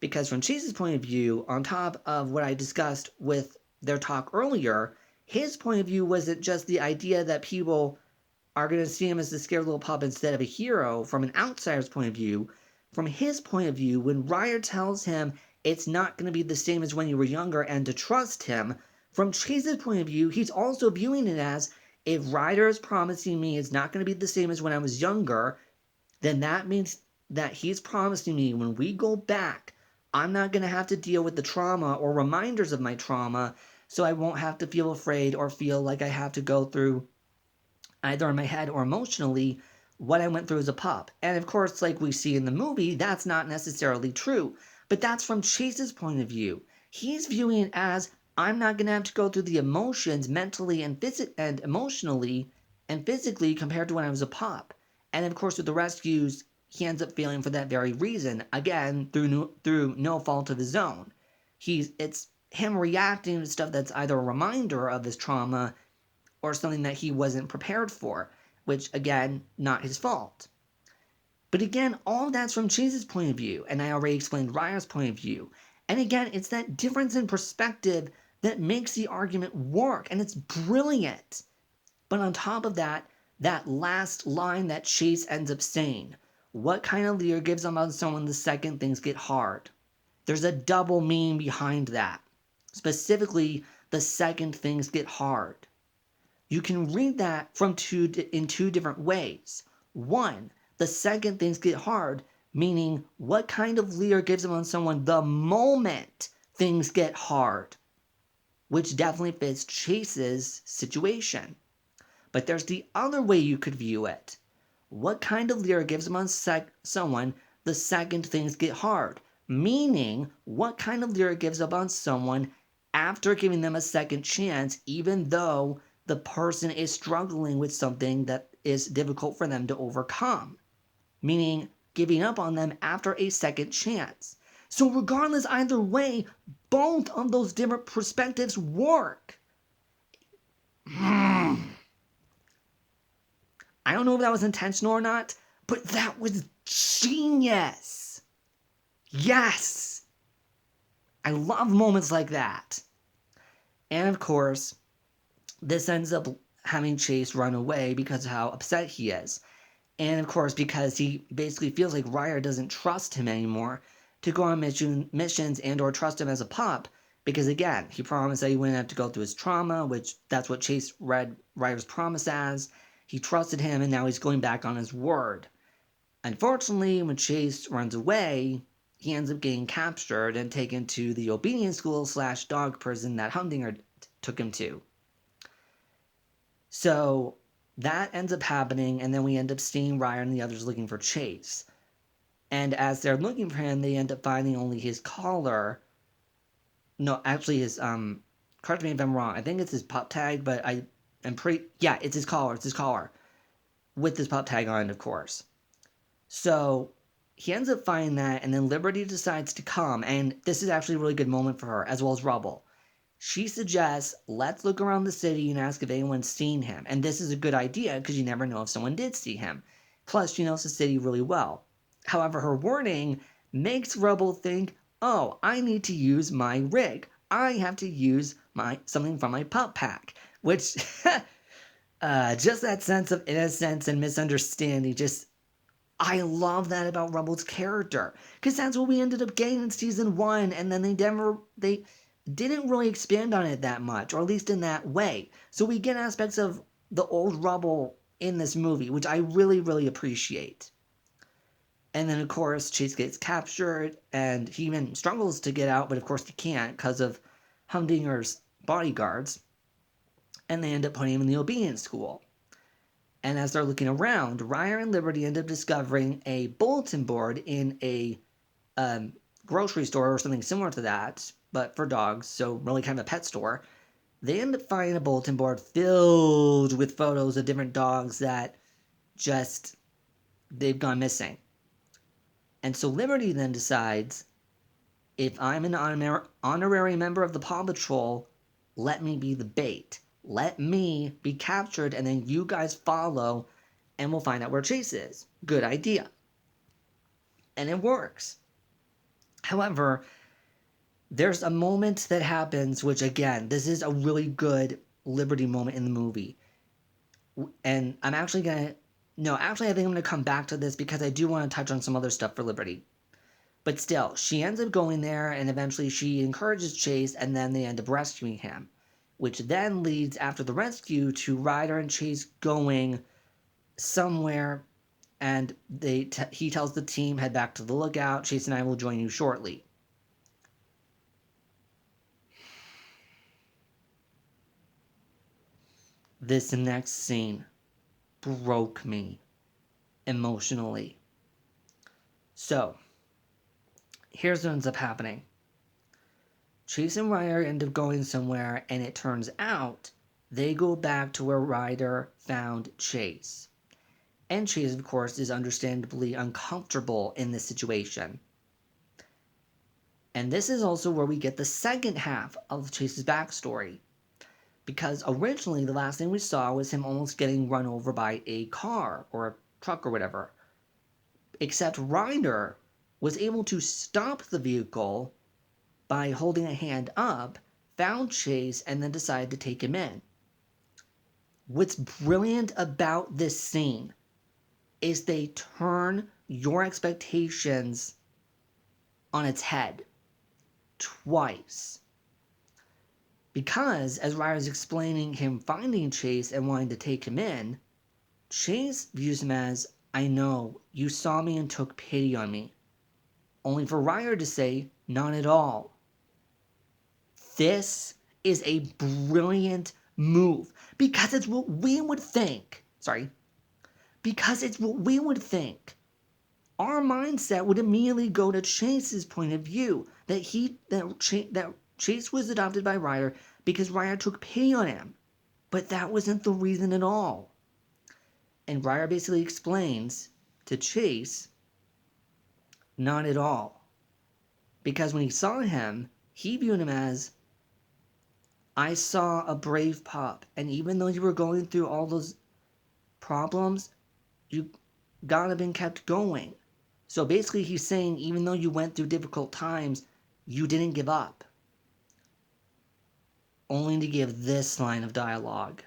Because from Chase's point of view, on top of what I discussed with their talk earlier, his point of view wasn't just the idea that people are going to see him as the scared little pup instead of a hero from an outsider's point of view. From his point of view, when Ryder tells him it's not going to be the same as when you were younger and to trust him, from Chase's point of view, he's also viewing it as, if Ryder is promising me it's not going to be the same as when I was younger, then that means that he's promising me when we go back, I'm not going to have to deal with the trauma or reminders of my trauma, so I won't have to feel afraid or feel like I have to go through, either in my head or emotionally, what I went through as a pup. And of course, like we see in the movie, that's not necessarily true. But that's from Chase's point of view. He's viewing it as, I'm not going to have to go through the emotions mentally and emotionally and physically compared to when I was a pup. And of course, with the rescues, he ends up failing for that very reason. Again, through no fault of his own. It's him reacting to stuff that's either a reminder of his trauma or something that he wasn't prepared for, which, again, not his fault. But again, all of that's from Chase's point of view, and I already explained Ryder's point of view. And again, it's that difference in perspective that makes the argument work, and it's brilliant. But on top of that, that last line that Chase ends up saying, what kind of leader gives up on someone the second things get hard? There's a double meaning behind that. Specifically, the second things get hard. You can read that in two different ways. One, the second things get hard, meaning what kind of leader gives up on someone the moment things get hard, which definitely fits Chase's situation. But there's the other way you could view it. What kind of leader gives up on someone the second things get hard. Meaning, what kind of lyric gives up on someone after giving them a second chance, even though the person is struggling with something that is difficult for them to overcome? Meaning, giving up on them after a second chance. So, regardless, either way, both of those different perspectives work. I don't know if that was intentional or not, but that was genius. Yes. I love moments like that. And of course, this ends up having Chase run away because of how upset he is. And of course, because he basically feels like Ryder doesn't trust him anymore to go on missions and or trust him as a pup. Because again, he promised that he wouldn't have to go through his trauma, which that's what Chase read Ryder's promise as. He trusted him, and now he's going back on his word. Unfortunately, when Chase runs away, he ends up getting captured and taken to the obedience school / dog prison that Humdinger took him to. So that ends up happening, and then we end up seeing Ryder and the others looking for Chase. And as they're looking for him, they end up finding only his collar. No, actually his, correct me if I'm wrong, I think it's his pup tag, but yeah, it's his collar, with his pup tag on it, of course. So he ends up finding that, and then Liberty decides to come, and this is actually a really good moment for her, as well as Rubble. She suggests, let's look around the city and ask if anyone's seen him. And this is a good idea, because you never know if someone did see him. Plus, she knows the city really well. However, her warning makes Rubble think, oh, I need to use my rig. I have to use something from my pup pack. Which, just that sense of innocence and misunderstanding, I love that about Rubble's character, because that's what we ended up getting in season 1, and then they didn't really expand on it that much, or at least in that way. So we get aspects of the old Rubble in this movie, which I really, really appreciate. And then, of course, Chase gets captured, and he even struggles to get out, but of course he can't because of Humdinger's bodyguards, and they end up putting him in the obedience school. And as they're looking around, Ryder and Liberty end up discovering a bulletin board in a grocery store or something similar to that, but for dogs, so really kind of a pet store. They end up finding a bulletin board filled with photos of different dogs that they've gone missing. And so Liberty then decides, if I'm an honorary member of the PAW Patrol, let me be the bait. Let me be captured, and then you guys follow, and we'll find out where Chase is. Good idea. And it works. However, there's a moment that happens, which again, this is a really good Liberty moment in the movie. And I think I'm going to come back to this because I do want to touch on some other stuff for Liberty. But still, she ends up going there, and eventually she encourages Chase, and then they end up rescuing him. Which then leads, after the rescue, to Ryder and Chase going somewhere, and he tells the team, head back to the lookout, Chase and I will join you shortly. This next scene broke me emotionally. So, here's what ends up happening. Chase and Ryder end up going somewhere, and it turns out they go back to where Ryder found Chase. And Chase, of course, is understandably uncomfortable in this situation. And this is also where we get the second half of Chase's backstory. Because originally, the last thing we saw was him almost getting run over by a car or a truck or whatever. Except Ryder was able to stop the vehicle by holding a hand up, found Chase, and then decided to take him in. What's brilliant about this scene is they turn your expectations on its head twice. Because, as Ryder's explaining him finding Chase and wanting to take him in, Chase views him as, I know, you saw me and took pity on me. Only for Ryder to say, not at all. This is a brilliant move because it's what we would think. Because it's what we would think our mindset would immediately go to Chase's point of view, that Chase was adopted by Ryder because Ryder took pity on him. But that wasn't the reason at all. And Ryder basically explains to Chase, not at all. Because when he saw him, he viewed him as, I saw a brave pup, and even though you were going through all those problems, you gotta been kept going. So basically he's saying, even though you went through difficult times, you didn't give up. Only to give this line of dialogue.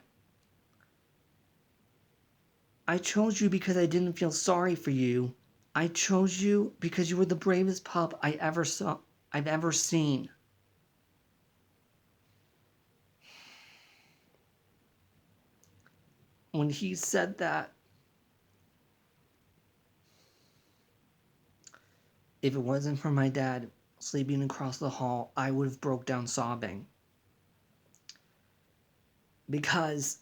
I chose you because I didn't feel sorry for you. I chose you because you were the bravest pup I've ever seen. When he said that, if it wasn't for my dad sleeping across the hall, I would have broke down sobbing. Because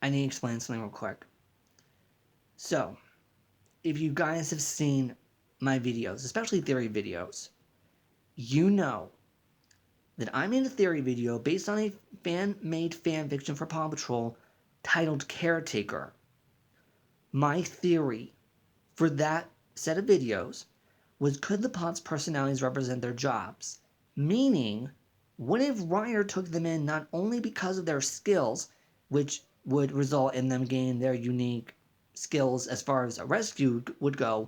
I need to explain something real quick. So, if you guys have seen my videos, especially theory videos, you know that I made a theory video based on a fan-made fan fiction for PAW Patrol titled Caretaker. My theory for that set of videos was, could the pups' personalities represent their jobs? Meaning, what if Ryder took them in not only because of their skills, which would result in them gaining their unique skills as far as a rescue would go,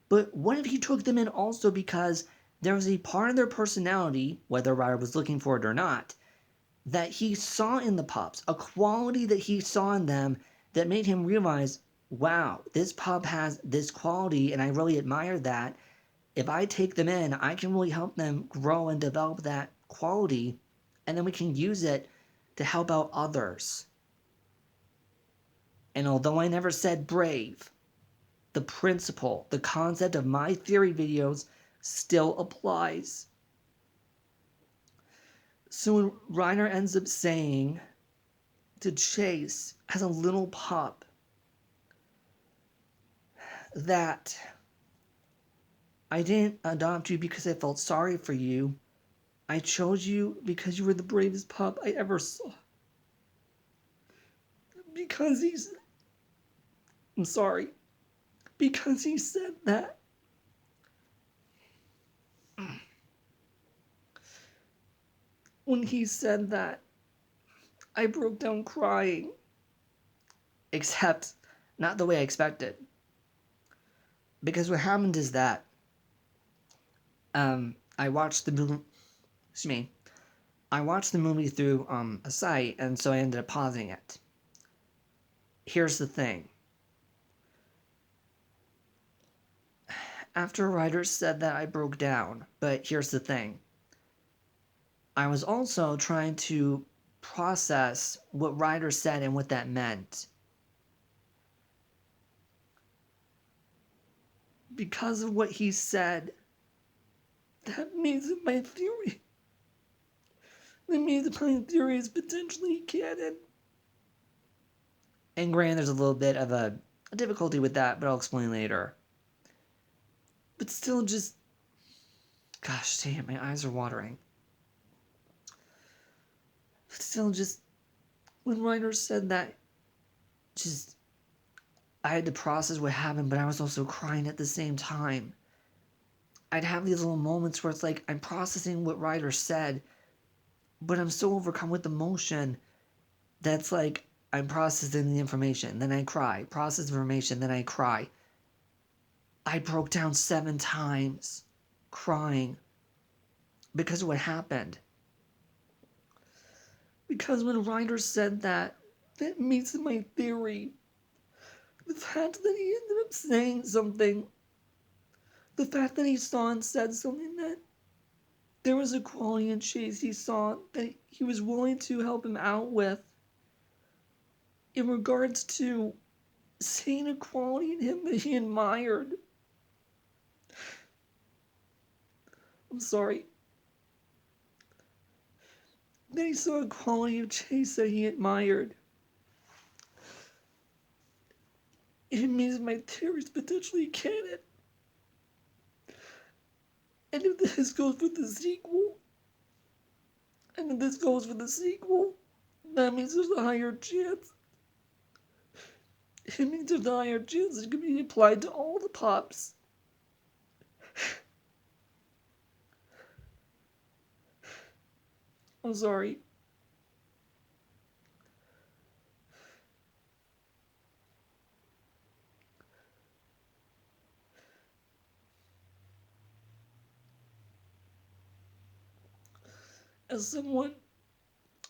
but what if he took them in also because there was a part of their personality, whether Ryder was looking for it or not, that he saw in the pups, a quality that he saw in them that made him realize, wow, this pup has this quality and I really admire that. If I take them in, I can really help them grow and develop that quality, and then we can use it to help out others. And although I never said brave, the principle, the concept of my theory videos still applies. So when Ryder ends up saying to Chase as a little pup that I didn't adopt you because I felt sorry for you, I chose you because you were the bravest pup I ever saw. Because I'm sorry. Because he said that. When he said that, I broke down crying. Except, not the way I expected. Because what happened is that, I watched the movie, I watched the movie through, a site, and so I ended up pausing it. Here's the thing. After Ryder said that, I broke down, but here's the thing. I was also trying to process what Ryder said and what that meant. Because of what he said, that means that my theory is potentially canon. And granted, there's a little bit of a difficulty with that, but I'll explain later. But still just, gosh damn, my eyes are watering. But still just, when Ryder said that, just, I had to process what happened, but I was also crying at the same time. I'd have these little moments where it's like I'm processing what Ryder said, but I'm so overcome with emotion that's like I'm processing the information, then I cry. Process information, then I cry. I broke down 7 times crying because of what happened. Because when Ryder said that meets my theory. The fact that he ended up saying something, the fact that he saw and said something that there was a quality in Chase he saw that he was willing to help him out with in regards to seeing a quality in him that he admired. I'm sorry. That he saw a quality of Chase that he admired. it means my theory's potentially canon. And if this goes for the sequel, that means there's a higher chance. It means there's a higher chance it can be applied to all the pups. I'm sorry. As someone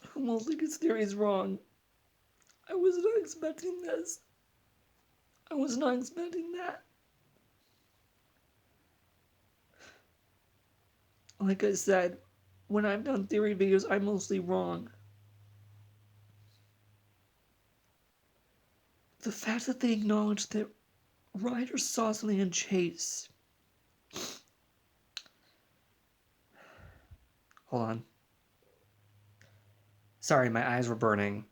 who mostly gets theories wrong, I was not expecting this. I was not expecting that. Like I said, when I've done theory videos, I'm mostly wrong. The fact that they acknowledged that Ryder saw something in Chase. Hold on. Sorry, my eyes were burning.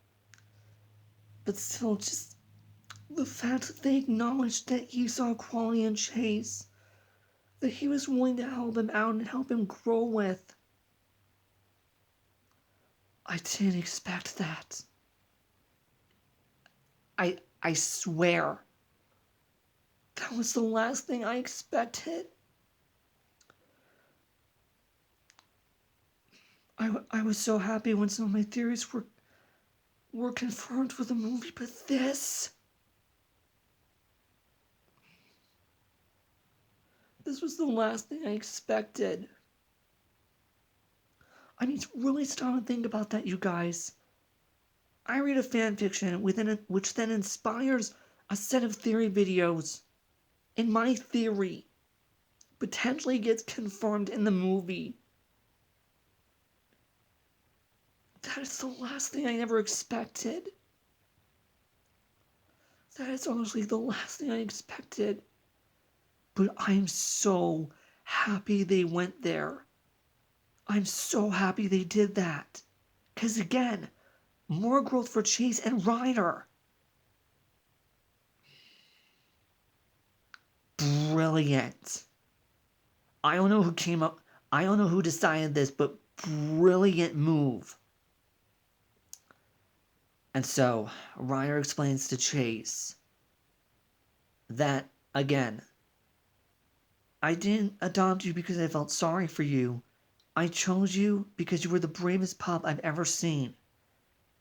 But still, just the fact that they acknowledged that he saw quality in Chase, that he was willing to help him out and help him grow with. I didn't expect that. I swear. That was the last thing I expected. I was so happy when some of my theories were confirmed for the movie, but this was the last thing I expected. I need to really stop and think about that, you guys. I read a fan fiction which then inspires a set of theory videos, and my theory potentially gets confirmed in the movie. That is the last thing I ever expected. That is honestly the last thing I expected. But I'm so happy they went there. I'm so happy they did that. Because again, more growth for Chase and Ryder. Brilliant. I don't know who decided this, but brilliant move. And so, Ryder explains to Chase that, again, I didn't adopt you because I felt sorry for you. I chose you because you were the bravest pup I've ever seen.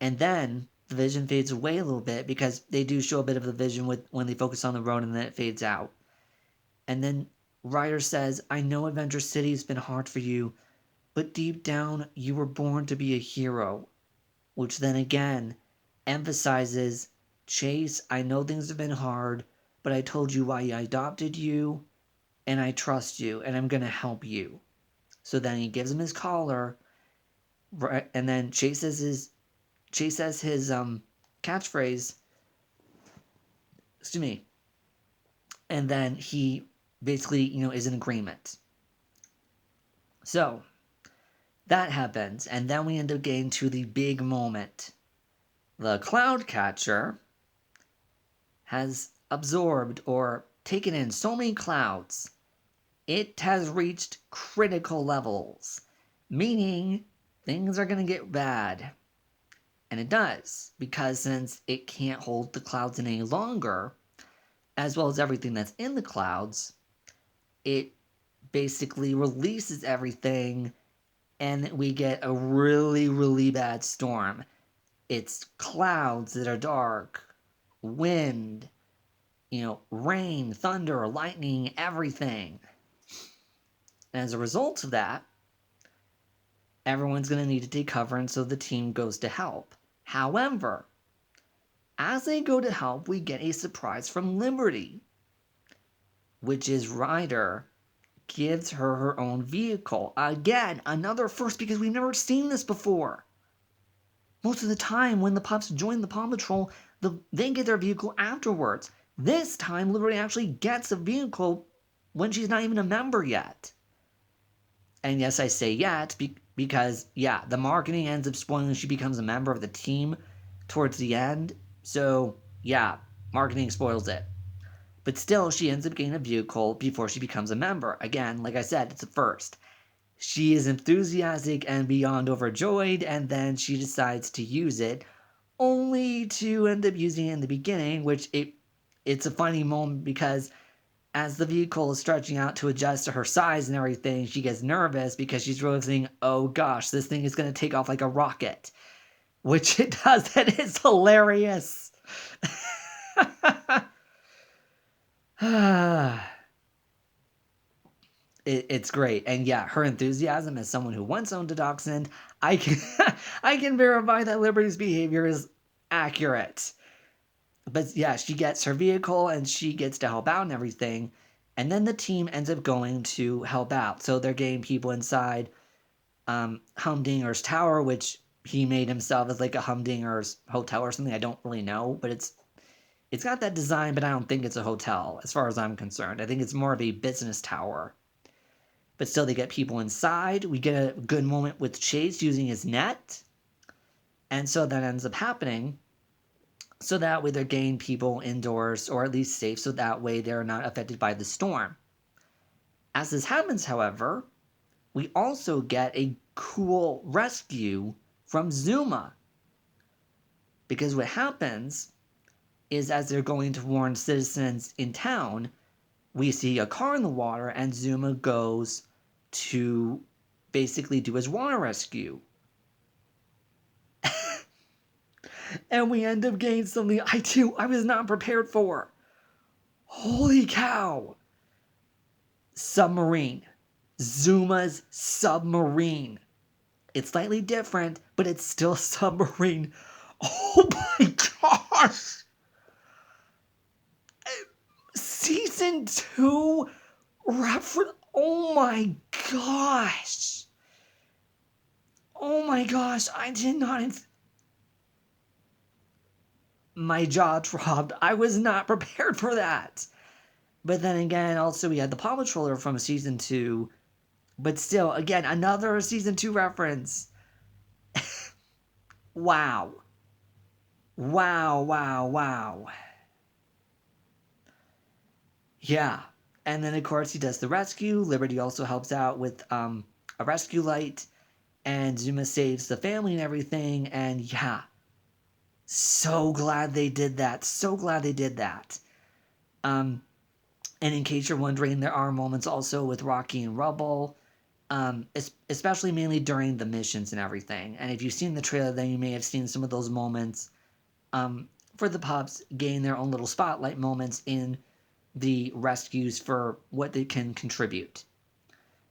And then the vision fades away a little bit because they do show a bit of the vision when they focus on the road, and then it fades out. And then Ryder says, I know Adventure City has been hard for you, but deep down you were born to be a hero. Which then again emphasizes, Chase, I know things have been hard, but I told you why I adopted you, and I trust you, and I'm going to help you. So then he gives him his collar, and then Chase says his catchphrase, excuse me, and then he basically, is in agreement. So that happens, and then we end up getting to the big moment. The cloud catcher has absorbed or taken in so many clouds, it has reached critical levels, meaning things are going to get bad. And it does, because since it can't hold the clouds any longer, as well as everything that's in the clouds, it basically releases everything, and we get a really, really bad storm. It's clouds that are dark, wind, rain, thunder, lightning, everything. And as a result of that, everyone's going to need to take cover, and so the team goes to help. However, as they go to help, we get a surprise from Liberty, which is Ryder gives her own vehicle. Again, another first, because we've never seen this before. Most of the time, when the pups join the PAW Patrol, they get their vehicle afterwards. This time, Liberty actually gets a vehicle when she's not even a member yet. And yes, I say yet, because, the marketing ends up spoiling she becomes a member of the team towards the end. So, marketing spoils it. But still, she ends up getting a vehicle before she becomes a member. Again, like I said, it's a first. She is enthusiastic and beyond overjoyed, and then she decides to use it, only to end up using it in the beginning, which it's a funny moment because as the vehicle is stretching out to adjust to her size and everything, she gets nervous because she's realizing, oh gosh, this thing is going to take off like a rocket, which it does, and it's hilarious. It's great. And yeah, her enthusiasm as someone who once owned a dachshund, I can I can verify that Liberty's behavior is accurate. But yeah, she gets her vehicle and she gets to help out and everything. And then the team ends up going to help out. So they're getting people inside Humdinger's tower, which he made himself as like a Humdinger's hotel or something. I don't really know, but it's got that design, but I don't think it's a hotel as far as I'm concerned. I think it's more of a business tower. But still, they get people inside. We get a good moment with Chase using his net. And so that ends up happening. So that way they're getting people indoors, or at least safe, so that way they're not affected by the storm. As this happens, however, we also get a cool rescue from Zuma. Because what happens is as they're going to warn citizens in town, we see a car in the water and Zuma goes to basically do his water rescue. And we end up getting something I was not prepared for. Holy cow. Submarine. Zuma's submarine. It's slightly different, but it's still submarine. Oh my gosh. Season 2 reference. Oh my gosh. Oh my gosh. I did not. My jaw dropped. I was not prepared for that. But then again, also we had the PAW Patroller from season 2. But still, again, another season 2 reference. Wow. Wow, wow, wow. Yeah. And then, of course, he does the rescue. Liberty also helps out with a rescue light. And Zuma saves the family and everything. And yeah. So glad they did that. So glad they did that. And in case you're wondering, there are moments also with Rocky and Rubble. Especially mainly during the missions and everything. And if you've seen the trailer, then you may have seen some of those moments for the pups gain their own little spotlight moments in the rescues for what they can contribute.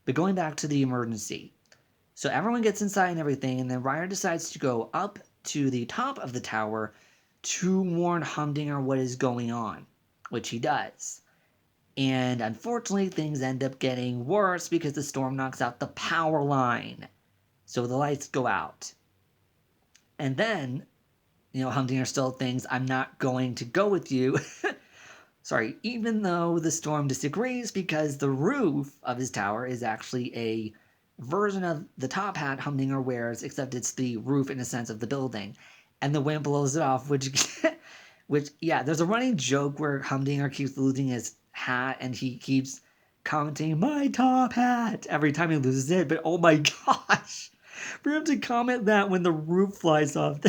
But going back to the emergency. So everyone gets inside and everything, and then Ryder decides to go up to the top of the tower to warn Humdinger what is going on, which he does. And unfortunately, things end up getting worse because the storm knocks out the power line. So the lights go out. And then, Humdinger still thinks, I'm not going to go with you. Sorry, even though the storm disagrees because the roof of his tower is actually a version of the top hat Humdinger wears, except it's the roof in a sense of the building. And the wind blows it off, which yeah, there's a running joke where Humdinger keeps losing his hat and he keeps commenting, my top hat, every time he loses it. But oh my gosh, for him to comment that when the roof flies off.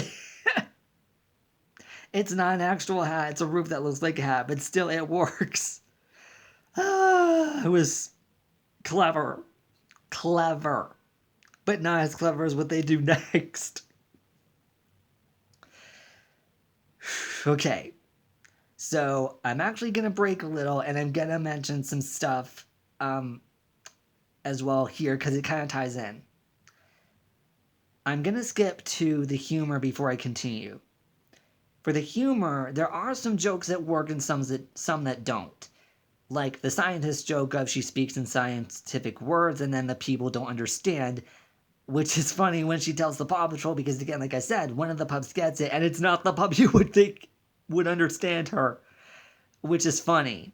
It's not an actual hat, it's a roof that looks like a hat, but still it works. It was clever. Clever. But not as clever as what they do next. Okay. So I'm actually going to break a little and I'm going to mention some stuff as well here because it kind of ties in. I'm going to skip to the humor before I continue. For the humor, there are some jokes that work and some that don't. Like the scientist joke of she speaks in scientific words and then the people don't understand, which is funny when she tells the Paw Patrol because, again, like I said, one of the pups gets it and it's not the pup you would think would understand her, which is funny.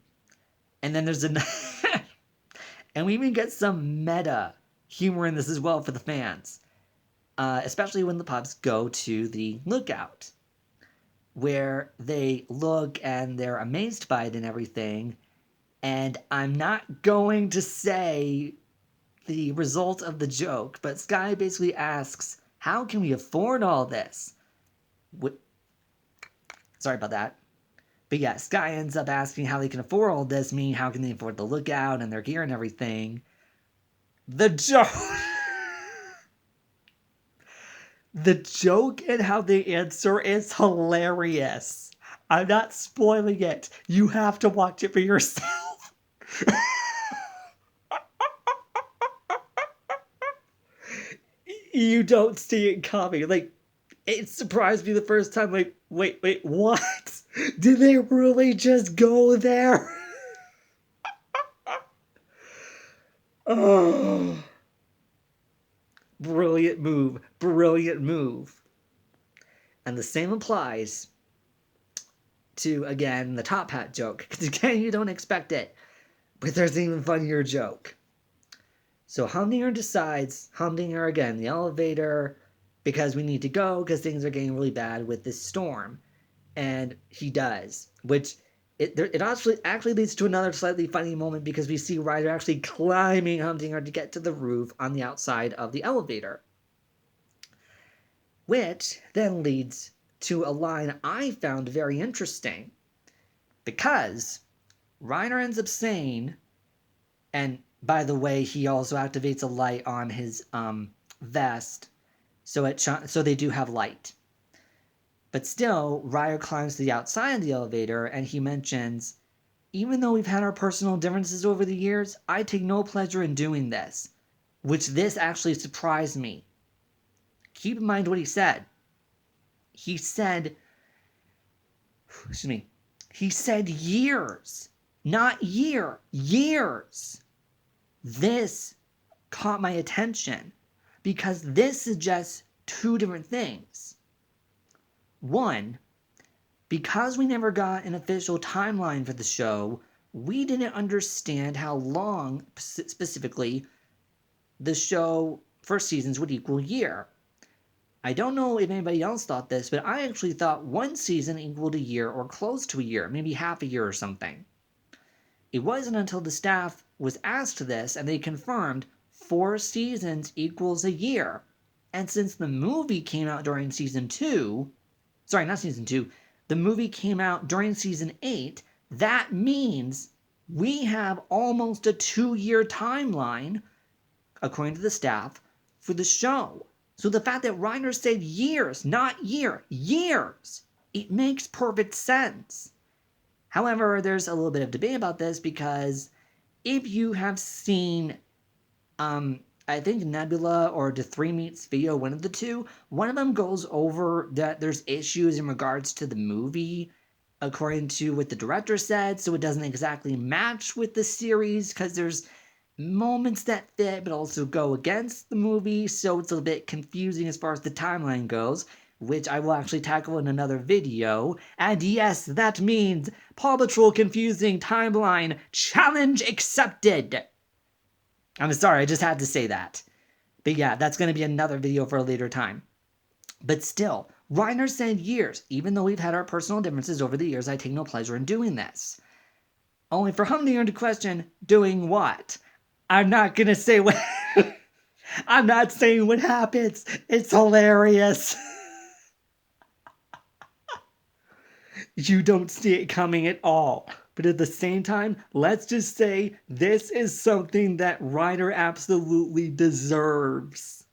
And then there's and we even get some meta humor in this as well for the fans, especially when the pups go to the lookout. where they look and they're amazed by it and everything. And I'm not going to say the result of the joke, but Sky basically asks, how can we afford all this? Sorry about that. But yeah, Sky ends up asking how they can afford all this, meaning how can they afford the lookout and their gear and everything. The joke... The joke and how they answer is hilarious. I'm not spoiling it. You have to watch it for yourself. You don't see it coming. Like, it surprised me the first time. Like, wait, what? Did they really just go there? Oh. Brilliant move. Brilliant move. And the same applies to, again, the top hat joke. Because, again, you don't expect it. But there's an even funnier joke. So Humdinger decides, Humdinger, again, the elevator, because we need to go, because things are getting really bad with this storm. And he does, which it actually leads to another slightly funny moment, because we see Ryder actually climbing Humdinger to get to the roof on the outside of the elevator. Which then leads to a line I found very interesting, because Ryder ends up saying, and by the way, he also activates a light on his vest, so they do have light. But still, Ryder climbs to the outside of the elevator, and he mentions, even though we've had our personal differences over the years, I take no pleasure in doing this. Which this actually surprised me. Keep in mind what he said. He said years, not year, years. This caught my attention because this suggests two different things. One, because we never got an official timeline for the show, we didn't understand how long, specifically, the show first seasons would equal year. I don't know if anybody else thought this, but I actually thought one season equaled a year or close to a year, maybe half a year or something. It wasn't until the staff was asked this and they confirmed 4 seasons equals a year. And since the movie came out during season 2, sorry, not season 2, the movie came out during season 8, that means we have almost a 2-year timeline, according to the staff, for the show. So the fact that Reiner said years, not year, years, it makes perfect sense. However, there's a little bit of debate about this because if you have seen, I think Nebula or the 3 Meets video, one of the two, one of them goes over that there's issues in regards to the movie, according to what the director said, so it doesn't exactly match with the series because there's moments that fit but also go against the movie, so it's a bit confusing as far as the timeline goes, which I will actually tackle in another video. And yes, that means Paw Patrol confusing timeline challenge accepted. I'm sorry, I just had to say that. But yeah, that's going to be another video for a later time. But still, Reiner said years. Even though we've had our personal differences over the years, I take no pleasure in doing this. Only for Humdinger to question, doing what? I'm not going to say what... I'm not saying what happens. It's hilarious. You don't see it coming at all. But at the same time, let's just say this is something that Ryder absolutely deserves.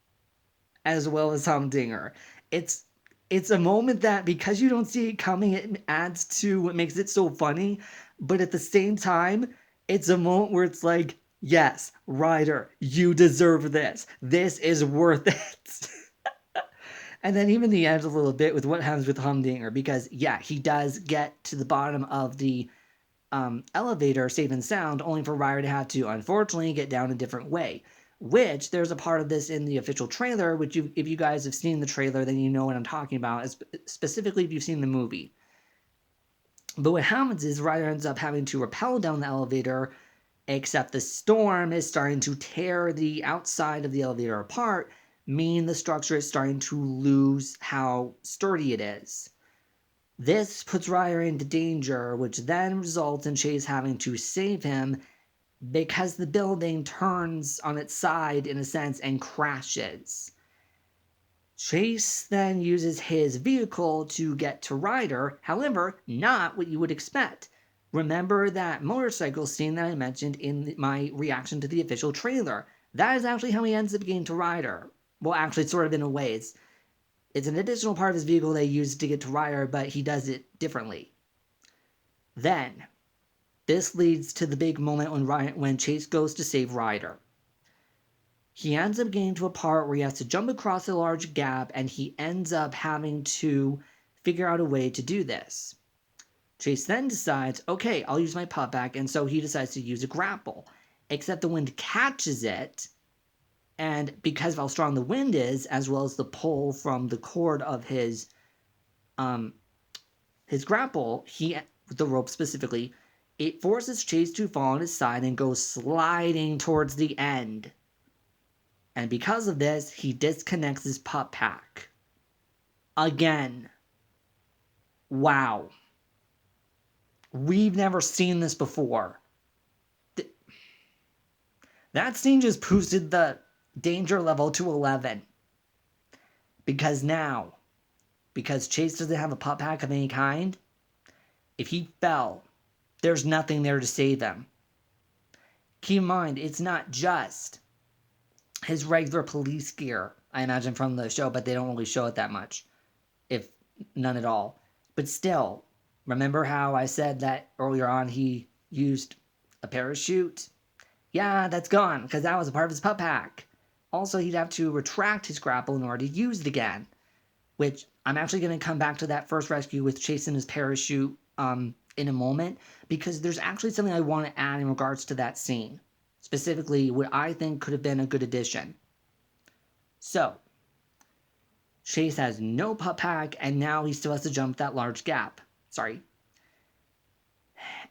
As well as Humdinger. It's a moment that, because you don't see it coming, it adds to what makes it so funny. But at the same time, it's a moment where it's like, yes, Ryder, you deserve this. This is worth it. And then even the end a little bit with what happens with Humdinger, because yeah, he does get to the bottom of the elevator safe and sound, only for Ryder to have to, unfortunately, get down a different way. Which, there's a part of this in the official trailer, which if you guys have seen the trailer, then you know what I'm talking about, specifically if you've seen the movie. But what happens is Ryder ends up having to rappel down the elevator, except the storm is starting to tear the outside of the elevator apart, meaning the structure is starting to lose how sturdy it is. This puts Ryder into danger, which then results in Chase having to save him because the building turns on its side, in a sense, and crashes. Chase then uses his vehicle to get to Ryder, however, not what you would expect. Remember that motorcycle scene that I mentioned in my reaction to the official trailer? That is actually how he ends up getting to Ryder. Well, actually, sort of in a way. It's an additional part of his vehicle they use to get to Ryder, but he does it differently. Then, this leads to the big moment when Chase goes to save Ryder. He ends up getting to a part where he has to jump across a large gap, and he ends up having to figure out a way to do this. Chase then decides, okay, I'll use my putback, and so he decides to use a grapple. Except the wind catches it, and because of how strong the wind is, as well as the pull from the cord of his grapple, the rope specifically, it forces Chase to fall on his side and goes sliding towards the end. And because of this, he disconnects his pup pack. Again. Wow. We've never seen this before. That scene just boosted the danger level to 11. Because Chase doesn't have a pup pack of any kind, if he fell, there's nothing there to save him. Keep in mind, it's not just his regular police gear, I imagine, from the show, but they don't really show it that much, if none at all. But still, remember how I said that earlier on he used a parachute? Yeah, that's gone, because that was a part of his pup pack. Also, he'd have to retract his grapple in order to use it again, which I'm actually going to come back to that first rescue with Chase and his parachute in a moment, because there's actually something I want to add in regards to that scene. Specifically, what I think could have been a good addition. So, Chase has no pup pack, and now he still has to jump that large gap. Sorry.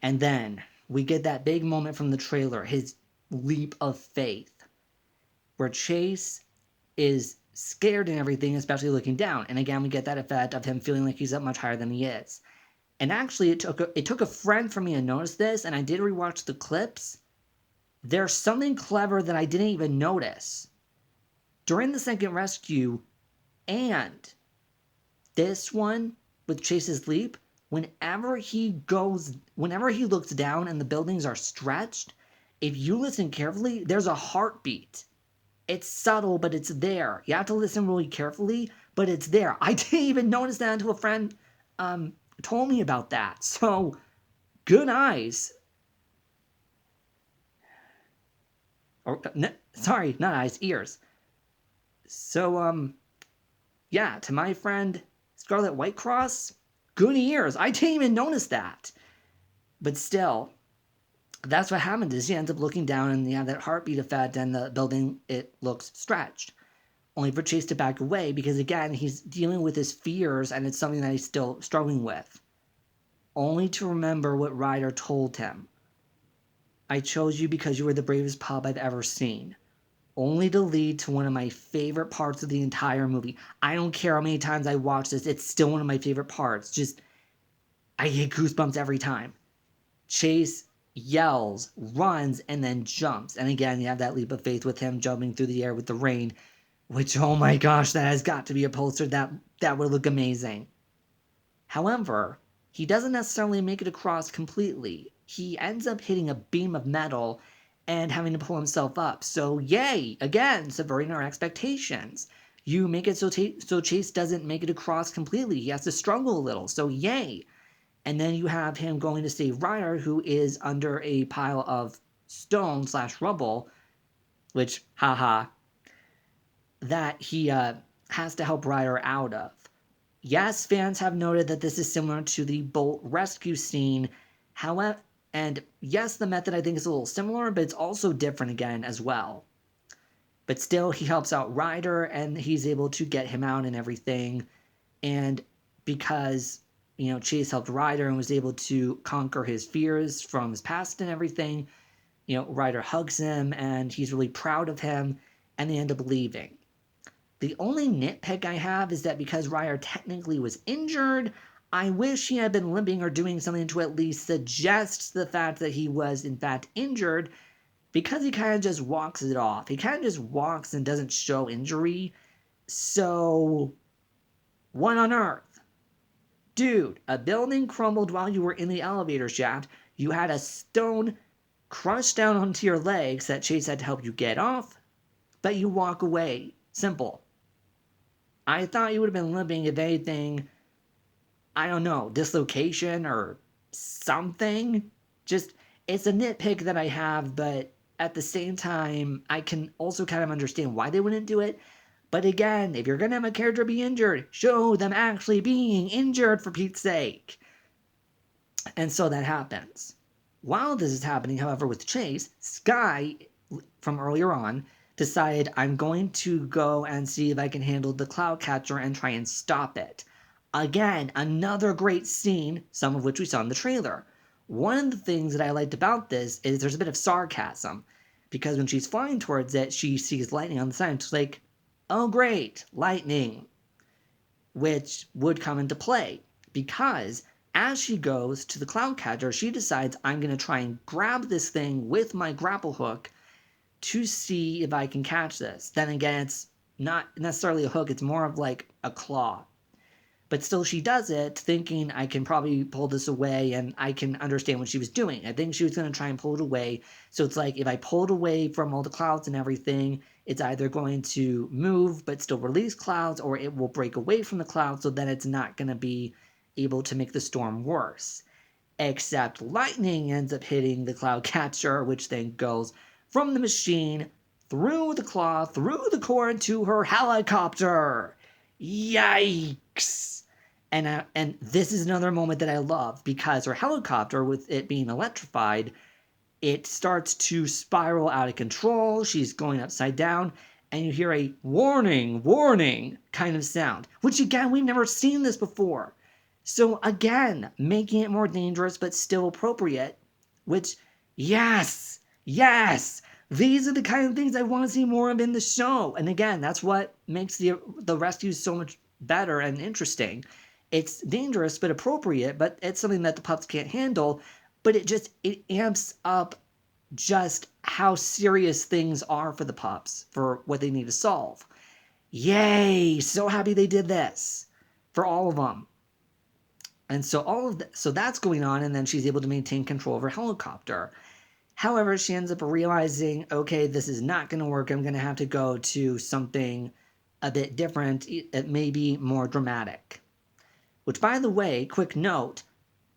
And then, we get that big moment from the trailer, his leap of faith, where Chase is scared and everything, especially looking down. And again, we get that effect of him feeling like he's up much higher than he is. And actually, it took a friend for me to notice this, and I did rewatch the clips. There's something clever that I didn't even notice. During the second rescue and this one with Chase's leap, whenever he looks down and the buildings are stretched, if you listen carefully, there's a heartbeat. It's subtle, but it's there. You have to listen really carefully, but it's there. I didn't even notice that until a friend told me about that. So, good eyes. Sorry, not eyes, ears. So, yeah, to my friend Scarlet Whitecross, good ears. I didn't even notice that. But still, that's what happened is he ends up looking down and you have that heartbeat effect and the building, it looks stretched. Only for Chase to back away because, again, he's dealing with his fears and it's something that he's still struggling with. Only to remember what Ryder told him. I chose you because you were the bravest pup I've ever seen. Only to lead to one of my favorite parts of the entire movie. I don't care how many times I watch this, it's still one of my favorite parts. I get goosebumps every time. Chase yells, runs, and then jumps. And again, you have that leap of faith with him jumping through the air with the rain, which, oh my gosh, that has got to be a poster. That would look amazing. However, he doesn't necessarily make it across completely. He ends up hitting a beam of metal and having to pull himself up. So yay, again, subverting our expectations. You make it so Chase doesn't make it across completely. He has to struggle a little, so yay. And then you have him going to save Ryder, who is under a pile of stone/rubble, which, haha, that he has to help Ryder out of. Yes, fans have noted that this is similar to the boat rescue scene. However, and yes, the method I think is a little similar, but it's also different again as well. But still, he helps out Ryder, and he's able to get him out and everything. And because, Chase helped Ryder and was able to conquer his fears from his past and everything, Ryder hugs him, and he's really proud of him, and they end up leaving. The only nitpick I have is that because Ryder technically was injured, I wish he had been limping or doing something to at least suggest the fact that he was in fact injured, because he kind of just walks it off. He kind of just walks and doesn't show injury. So, what on earth? Dude, a building crumbled while you were in the elevator shaft. You had a stone crushed down onto your legs that Chase had to help you get off, but you walk away. Simple. I thought you would have been limping, if anything, I don't know, dislocation or something. Just, it's a nitpick that I have, but at the same time, I can also kind of understand why they wouldn't do it. But again, if you're going to have a character be injured, show them actually being injured, for Pete's sake. And so that happens. While this is happening, however, with Chase, Sky, from earlier on, decided, I'm going to go and see if I can handle the cloud catcher and try and stop it. Again, another great scene, some of which we saw in the trailer. One of the things that I liked about this is there's a bit of sarcasm, because when she's flying towards it, she sees lightning on the side, and she's like, oh great, lightning, which would come into play, because as she goes to the cloud catcher, she decides, I'm going to try and grab this thing with my grapple hook to see if I can catch this. Then again, it's not necessarily a hook, it's more of like a claw. But still, she does it, thinking I can probably pull this away, and I can understand what she was doing. I think she was going to try and pull it away. So it's like, if I pull it away from all the clouds and everything, it's either going to move but still release clouds, or it will break away from the clouds, so then it's not going to be able to make the storm worse. Except lightning ends up hitting the cloud catcher, which then goes from the machine, through the claw, through the core, to her helicopter. Yikes! And this is another moment that I love, because her helicopter, with it being electrified, it starts to spiral out of control. She's going upside down, and you hear a warning, warning kind of sound, which again, we've never seen this before. So again, making it more dangerous but still appropriate, which, yes, these are the kind of things I want to see more of in the show. And again, that's what makes the rescues so much better and interesting. It's dangerous but appropriate, but it's something that the pups can't handle, but it amps up just how serious things are for the pups, for what they need to solve. Yay! So happy they did this for all of them. And so so that's going on, and then she's able to maintain control of her helicopter. However, she ends up realizing, okay, this is not going to work. I'm going to have to go to something a bit different, maybe more dramatic. Which, by the way, quick note,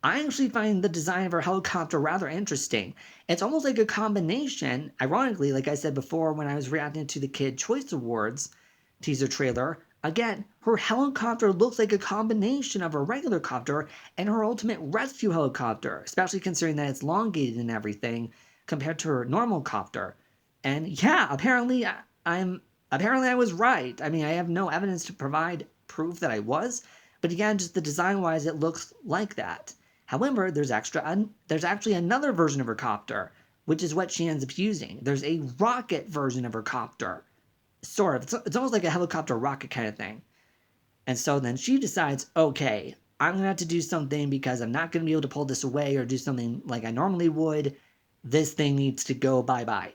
I actually find the design of her helicopter rather interesting. It's almost like a combination, ironically, like I said before when I was reacting to the Kid Choice Awards teaser trailer. Again, her helicopter looks like a combination of her regular copter and her ultimate rescue helicopter, especially considering that it's elongated and everything compared to her normal copter. And yeah, apparently I was right. I mean, I have no evidence to provide proof that I was, but again, just the design-wise, it looks like that. However, there's actually another version of her copter, which is what she ends up using. There's a rocket version of her copter. Sort of. It's almost like a helicopter rocket kind of thing. And so then she decides, okay, I'm going to have to do something, because I'm not going to be able to pull this away or do something like I normally would. This thing needs to go bye-bye.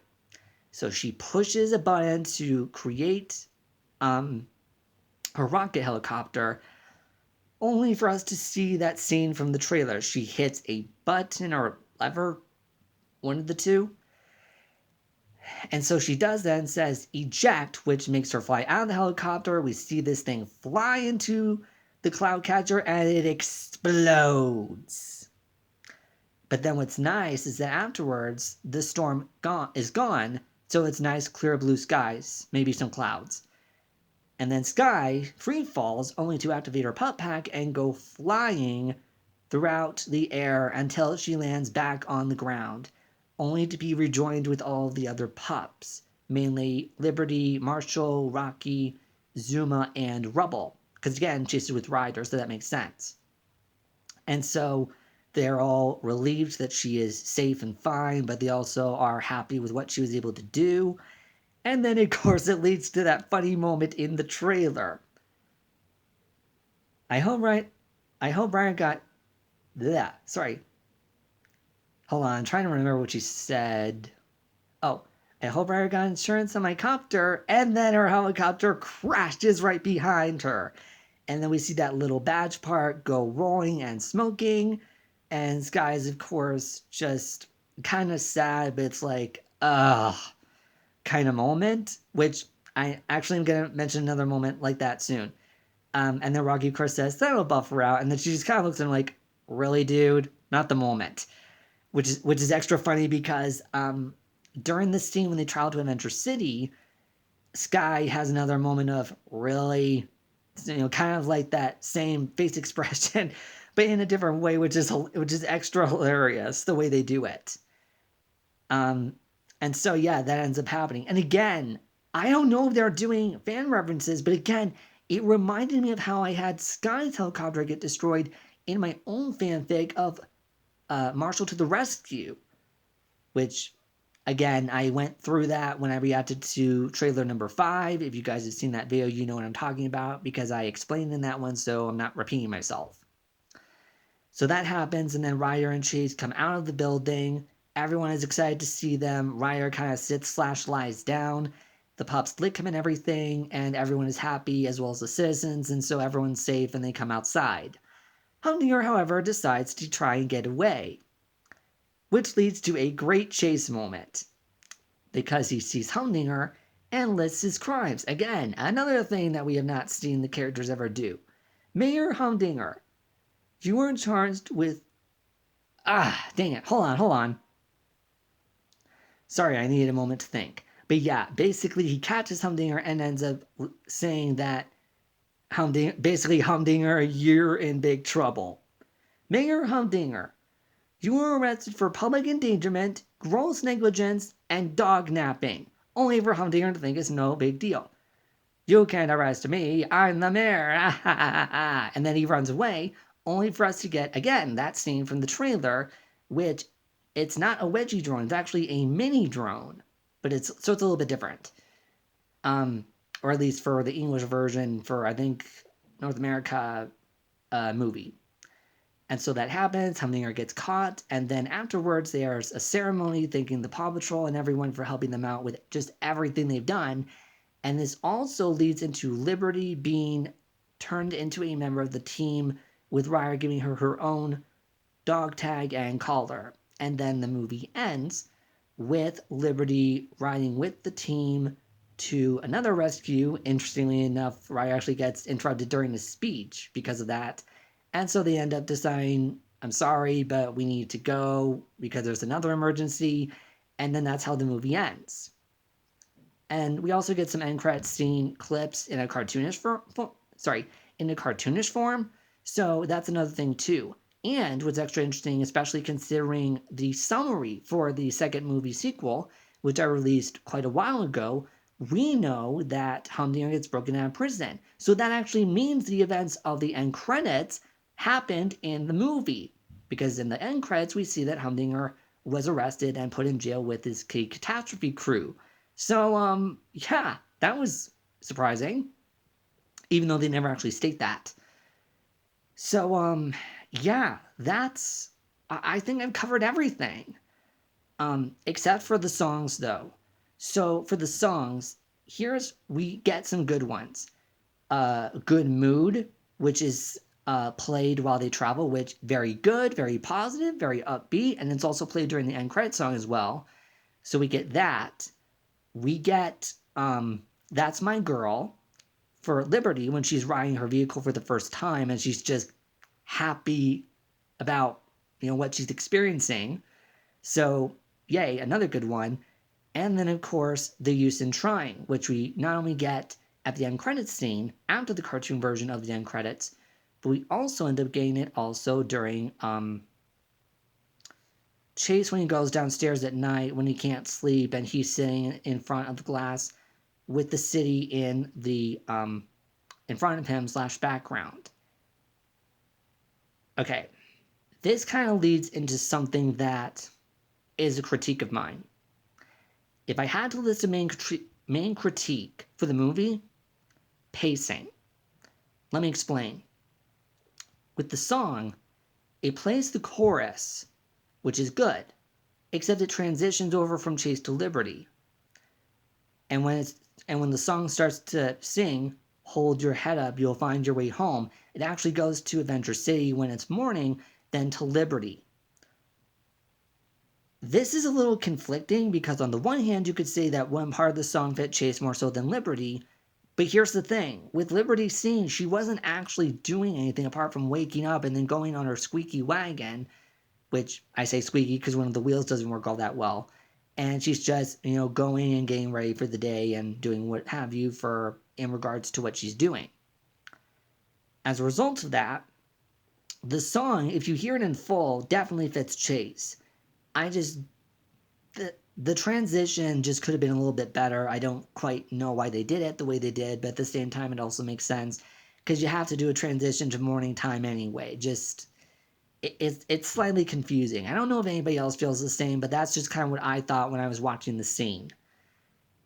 So she pushes a button to create her rocket helicopter, only for us to see that scene from the trailer. She hits a button or lever, one of the two. And so she does that and says eject, which makes her fly out of the helicopter. We see this thing fly into the cloud catcher, and it explodes. But then what's nice is that afterwards, the storm is gone, so it's nice clear blue skies, maybe some clouds. And then Sky free falls, only to activate her pup pack and go flying throughout the air until she lands back on the ground, only to be rejoined with all the other pups, mainly Liberty, Marshall, Rocky, Zuma, and Rubble. Because again, she's with Ryder, so that makes sense. And so they're all relieved that she is safe and fine, but they also are happy with what she was able to do. And then, of course, it leads to that funny moment in the trailer. I hope, right? I hope Ryder got... Bleh, sorry. Hold on, I'm trying to remember what she said. Oh, I hope Ryder got insurance on my copter, and then her helicopter crashes right behind her. And then we see that little badge part go rolling and smoking. And Sky's, of course, just kind of sad, but it's like, kind of moment, which I actually am going to mention another moment like that soon. And then Rocky, of course, says, that'll buffer out. And then she just kind of looks at him like, really, dude? Not the moment. Which is extra funny because during the scene when they travel to Adventure City, Sky has another moment of really, kind of like that same face expression, but in a different way, which is extra hilarious the way they do it. And so yeah, that ends up happening. And again, I don't know if they're doing fan references, but again, it reminded me of how I had Sky's helicopter get destroyed in my own fanfic of Marshall to the Rescue, which, again, I went through that when I reacted to trailer number 5. If you guys have seen that video, you know what I'm talking about because I explained in that one, so I'm not repeating myself. So that happens, and then Ryder and Chase come out of the building. Everyone is excited to see them. Ryder kind of sits/lies down. The pups lick him and everything, and everyone is happy, as well as the citizens, and so everyone's safe, and they come outside. Humdinger, however, decides to try and get away, which leads to a great chase moment, because he sees Humdinger and lists his crimes. Again, another thing that we have not seen the characters ever do. Mayor Humdinger, you were charged with... dang it, hold on. Sorry, I needed a moment to think. But yeah, basically he catches Humdinger and ends up saying that Humdinger, you're in big trouble. Mayor Humdinger, you were arrested for public endangerment, gross negligence, and dog napping, only for Humdinger to think it's no big deal. You can't arrest me, I'm the mayor, and then he runs away, only for us to get, again, that scene from the trailer, which, it's not a wedgie drone, it's actually a mini drone, but it's a little bit different. Or at least for the English version for, I think, North America movie. And so that happens, Humdinger gets caught, and then afterwards there's a ceremony thanking the PAW Patrol and everyone for helping them out with just everything they've done. And this also leads into Liberty being turned into a member of the team, with Ryder giving her her own dog tag and collar. And then the movie ends with Liberty riding with the team to another rescue. Interestingly enough, Ryder actually gets interrupted during his speech because of that. And so they end up deciding, I'm sorry, but we need to go because there's another emergency. And then that's how the movie ends. And we also get some end credit scene clips in a cartoonish form. So that's another thing too. And what's extra interesting, especially considering the summary for the second movie sequel, which I released quite a while ago, we know that Humdinger gets broken out of prison. So that actually means the events of the end credits happened in the movie. Because in the end credits, we see that Humdinger was arrested and put in jail with his Catastrophe crew. So, yeah, that was surprising, even though they never actually state that. So, yeah, I think I've covered everything, except for the songs, though. So, for the songs, we get some good ones. Good Mood, which is played while they travel, which very good, very positive, very upbeat, and it's also played during the end credit song as well. So we get that. We get That's My Girl for Liberty when she's riding her vehicle for the first time and she's just happy about what she's experiencing. So yay, another good one. And then of course The Use in Trying, which we not only get at the end credits scene after the cartoon version of the end credits, but we also end up getting it also during Chase when he goes downstairs at night when he can't sleep and he's sitting in front of the glass with the city in front of him / background. Okay, this kind of leads into something that is a critique of mine. If I had to list a main critique for the movie, pacing. Let me explain. with the song, it plays the chorus, which is good, except it transitions over from Chase to Liberty. And when the song starts to sing, hold your head up, you'll find your way home, it actually goes to Adventure City when it's morning, then to Liberty. This is a little conflicting because on the one hand, you could say that one part of the song fit Chase more so than Liberty, but here's the thing. With Liberty's scene, she wasn't actually doing anything apart from waking up and then going on her squeaky wagon, which I say squeaky because one of the wheels doesn't work all that well. And she's just, going and getting ready for the day and doing what have you in regards to what she's doing. As a result of that, the song, if you hear it in full, definitely fits Chase. The transition just could have been a little bit better. I don't quite know why they did it the way they did, but at the same time, it also makes sense because you have to do a transition to morning time anyway. It's slightly confusing. I don't know if anybody else feels the same, but that's just kind of what I thought when I was watching the scene.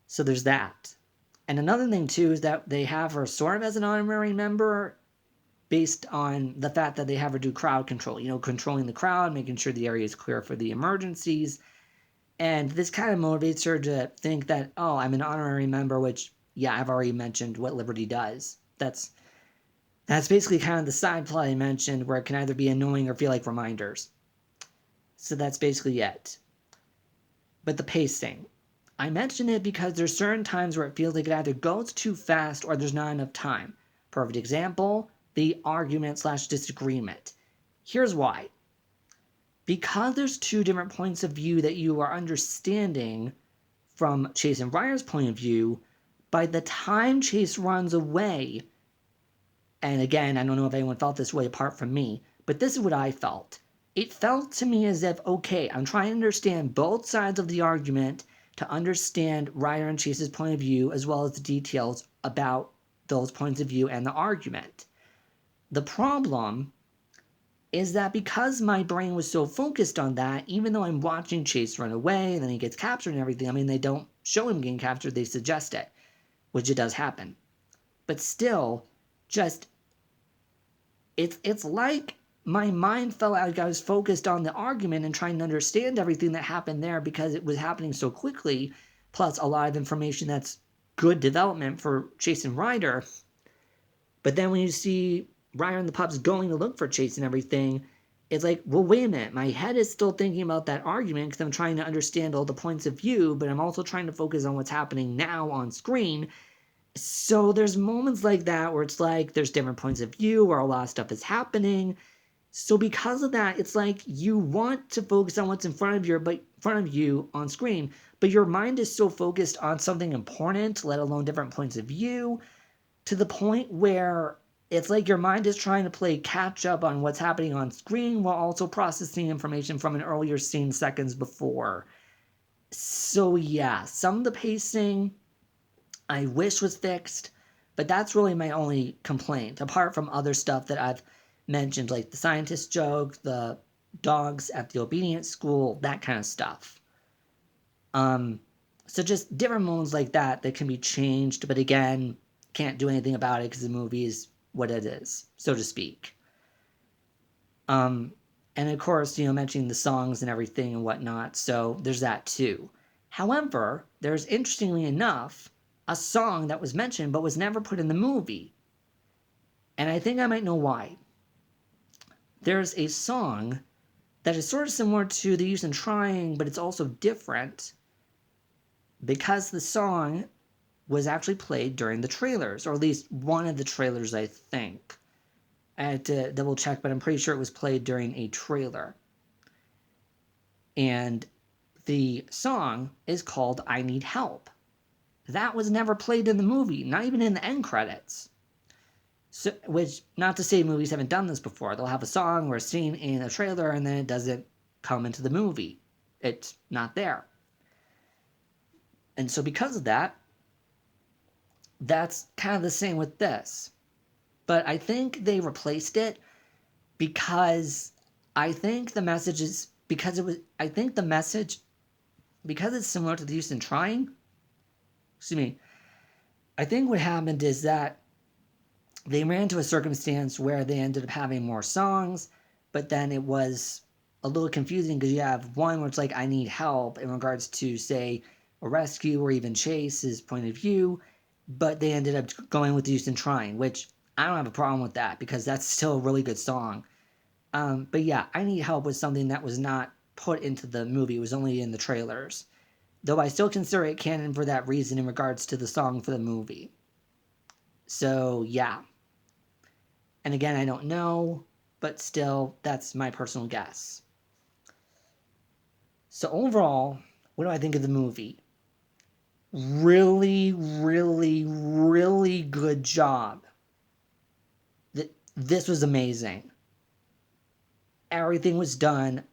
So there's that. And another thing, too, is that they have her sort of as an honorary member based on the fact that they have her do crowd control, controlling the crowd, making sure the area is clear for the emergencies. And this kind of motivates her to think that, oh, I'm an honorary member, which, yeah, I've already mentioned what Liberty does. That's basically kind of the side plot I mentioned where it can either be annoying or feel like reminders. So that's basically it. But the pacing. I mention it because there's certain times where it feels like it either goes too fast or there's not enough time. Perfect example, the argument/disagreement. Here's why. Because there's two different points of view that you are understanding from Chase and Ryder's point of view, by the time Chase runs away, and again, I don't know if anyone felt this way apart from me, but this is what I felt. It felt to me as if, okay, I'm trying to understand both sides of the argument to understand Ryder and Chase's point of view, as well as the details about those points of view and the argument. The problem is that because my brain was so focused on that, even though I'm watching Chase run away and then he gets captured and everything, I mean, they don't show him getting captured, they suggest it, which it does happen. But still, just, it's like my mind felt like I was focused on the argument and trying to understand everything that happened there because it was happening so quickly, plus a lot of information that's good development for Chase and Ryder. But then when you see Ryder and the pups going to look for Chase and everything, it's like, well, wait a minute. My head is still thinking about that argument because I'm trying to understand all the points of view, but I'm also trying to focus on what's happening now on screen. So there's moments like that where it's like there's different points of view where a lot of stuff is happening. So because of that, it's like you want to focus on what's in front of you on screen, but your mind is so focused on something important, let alone different points of view, to the point where it's like your mind is trying to play catch up on what's happening on screen while also processing information from an earlier scene seconds before. So yeah, some of the pacing I wish was fixed, but that's really my only complaint, apart from other stuff that I've mentioned, like the scientist joke, the dogs at the obedience school, that kind of stuff. So just different moments like that can be changed, but again, can't do anything about it because the movie is what it is, so to speak. And of course, mentioning the songs and everything and whatnot, so there's that too. However, there's, interestingly enough, a song that was mentioned but was never put in the movie. And I think I might know why. There's a song that is sort of similar to The Use in Trying, but it's also different because the song was actually played during the trailers, or at least one of the trailers, I think. I had to double check, but I'm pretty sure it was played during a trailer. And the song is called I Need Help. That was never played in the movie, not even in the end credits. So, which, not to say movies haven't done this before. They'll have a song or a scene in a trailer and then it doesn't come into the movie. It's not there. And so because of that, that's kind of the same with this. But I think they replaced it because I think the message is, because it's similar to The Use in Trying, I think what happened is that they ran into a circumstance where they ended up having more songs, but then it was a little confusing because you have one where it's like, I need help in regards to, say, a rescue or even Chase's point of view, but they ended up going with Houston Trying, which I don't have a problem with that because that's still a really good song. But yeah, I Need Help was something that was not put into the movie. It was only in the trailers. Though I still consider it canon for that reason in regards to the song for the movie. So, yeah. And again, I don't know, but still, that's my personal guess. So overall, what do I think of the movie? Really, really, really good job. This was amazing. Everything was done.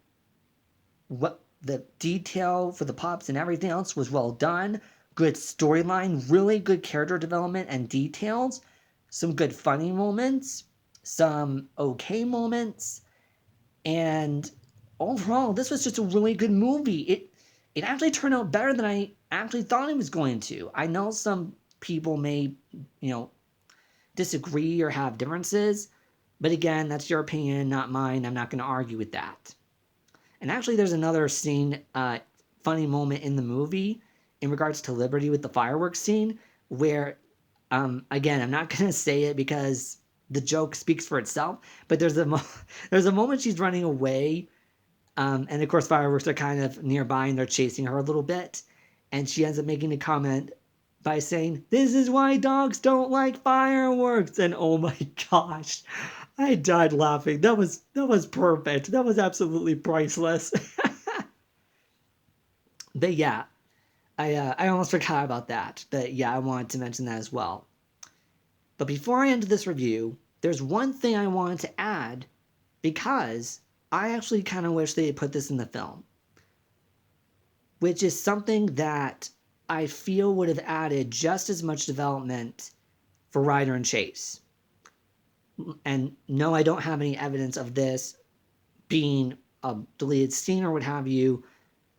What the detail for the pups and everything else was well done. Good storyline, really good character development and details. Some good funny moments, some okay moments, and overall, this was just a really good movie. It actually turned out better than I actually thought it was going to. I know some people may, disagree or have differences, but again, that's your opinion, not mine. I'm not going to argue with that. And actually, there's another scene, funny moment in the movie in regards to Liberty with the fireworks scene, where, again, I'm not going to say it because the joke speaks for itself, but there's a moment she's running away, and of course, fireworks are kind of nearby and they're chasing her a little bit, and she ends up making a comment by saying, "This is why dogs don't like fireworks," and oh my gosh, I died laughing. That was perfect. That was absolutely priceless. But yeah, I almost forgot about that. But yeah, I wanted to mention that as well. But before I end this review, there's one thing I wanted to add because I actually kind of wish they had put this in the film, which is something that I feel would have added just as much development for Ryder and Chase. And no, I don't have any evidence of this being a deleted scene or what have you,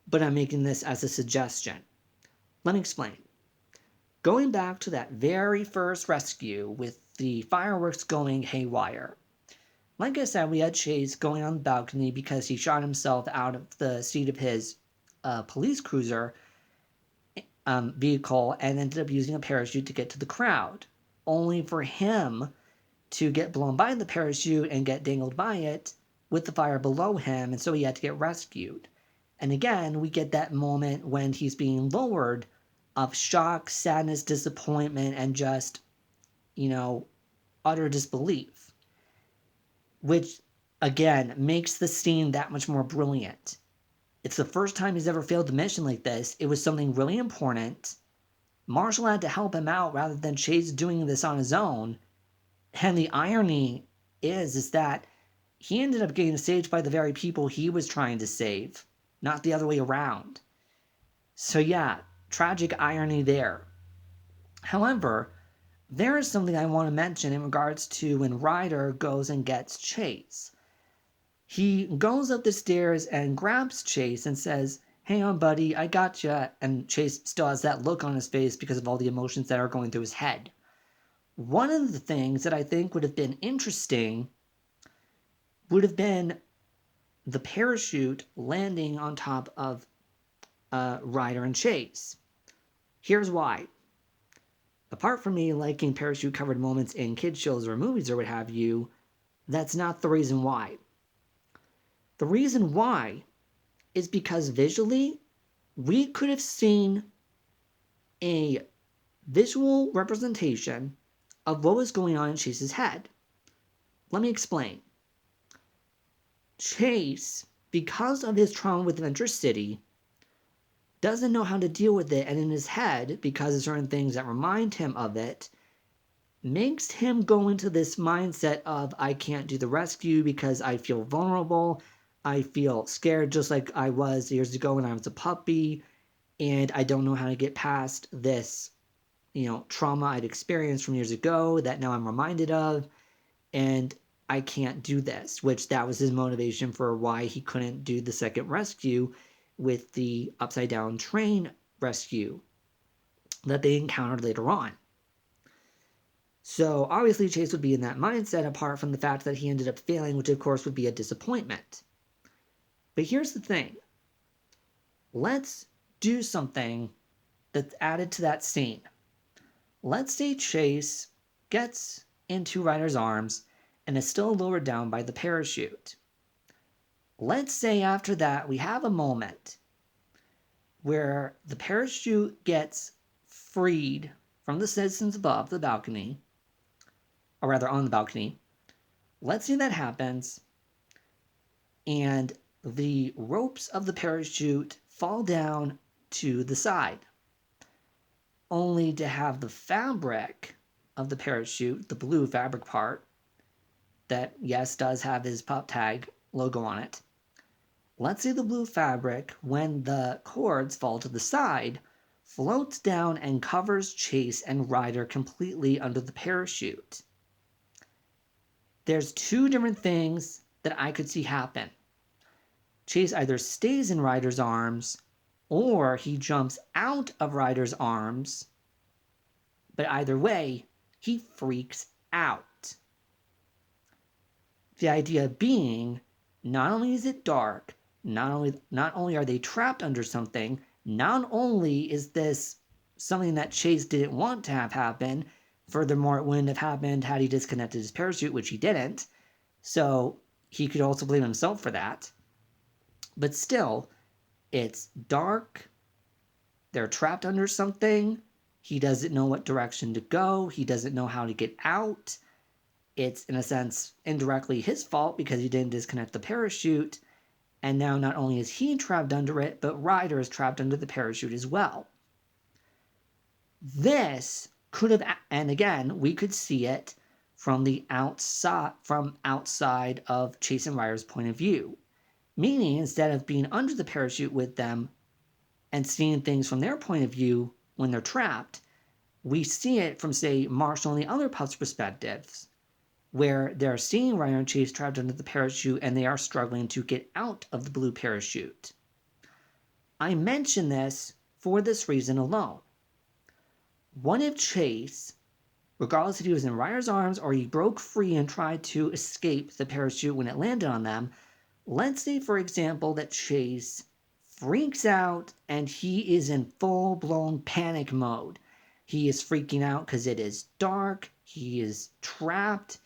but I'm making this as a suggestion. Let me explain. Going back to that very first rescue with the fireworks going haywire, like I said, we had Chase going on the balcony because he shot himself out of the seat of his police cruiser vehicle and ended up using a parachute to get to the crowd, only for him to get blown by the parachute and get dangled by it with the fire below him, and so he had to get rescued. And again, we get that moment when he's being lowered of shock, sadness, disappointment, and just, utter disbelief, which, again, makes the scene that much more brilliant. It's the first time he's ever failed a mission like this. It was something really important. Marshall had to help him out rather than Chase doing this on his own. And the irony is that he ended up getting saved by the very people he was trying to save, not the other way around. So yeah, tragic irony there. However, there is something I want to mention in regards to when Ryder goes and gets Chase. He goes up the stairs and grabs Chase and says, "Hang on, buddy, I got you." And Chase still has that look on his face because of all the emotions that are going through his head. One of the things that I think would have been interesting would have been the parachute landing on top of Ryder and Chase. Here's why. Apart from me liking parachute-covered moments in kids' shows or movies or what have you, that's not the reason why. The reason why is because visually, we could have seen a visual representation of what was going on in Chase's head. Let me explain. Chase, because of his trauma with Venture City, doesn't know how to deal with it, and in his head, because of certain things that remind him of it, makes him go into this mindset of, I can't do the rescue because I feel vulnerable, I feel scared just like I was years ago when I was a puppy, and I don't know how to get past this, trauma I'd experienced from years ago that now I'm reminded of, and I can't do this, which that was his motivation for why he couldn't do the second rescue with the upside down train rescue that they encountered later on. So obviously Chase would be in that mindset apart from the fact that he ended up failing, which of course would be a disappointment. But here's the thing. Let's do something that's added to that scene. Let's say Chase gets into Ryder's arms and is still lowered down by the parachute. Let's say after that we have a moment where the parachute gets freed from the citizens above the balcony, or rather on the balcony. Let's say that happens, and the ropes of the parachute fall down to the side, only to have the fabric of the parachute, the blue fabric part, that, yes, does have his pup tag logo on it. Let's say the blue fabric, when the cords fall to the side, floats down and covers Chase and Ryder completely under the parachute. There's two different things that I could see happen. Chase either stays in Ryder's arms, or he jumps out of Ryder's arms, but either way, he freaks out. The idea being, not only is it dark, not only are they trapped under something, not only is this something that Chase didn't want to have happen, furthermore, it wouldn't have happened had he disconnected his parachute, which he didn't, so he could also blame himself for that. But still, it's dark, they're trapped under something, he doesn't know what direction to go, he doesn't know how to get out. It's, in a sense, indirectly his fault because he didn't disconnect the parachute, and now not only is he trapped under it, but Ryder is trapped under the parachute as well. This could have, and again, we could see it from outside of Chase and Ryder's point of view. Meaning, instead of being under the parachute with them and seeing things from their point of view when they're trapped, we see it from, say, Marshall and the other pups' perspectives, where they're seeing Ryder and Chase trapped under the parachute and they are struggling to get out of the blue parachute. I mention this for this reason alone. What if Chase, regardless if he was in Ryder's arms or he broke free and tried to escape the parachute when it landed on them, let's say, for example, that Chase freaks out and he is in full-blown panic mode. He is freaking out because it is dark, he is trapped,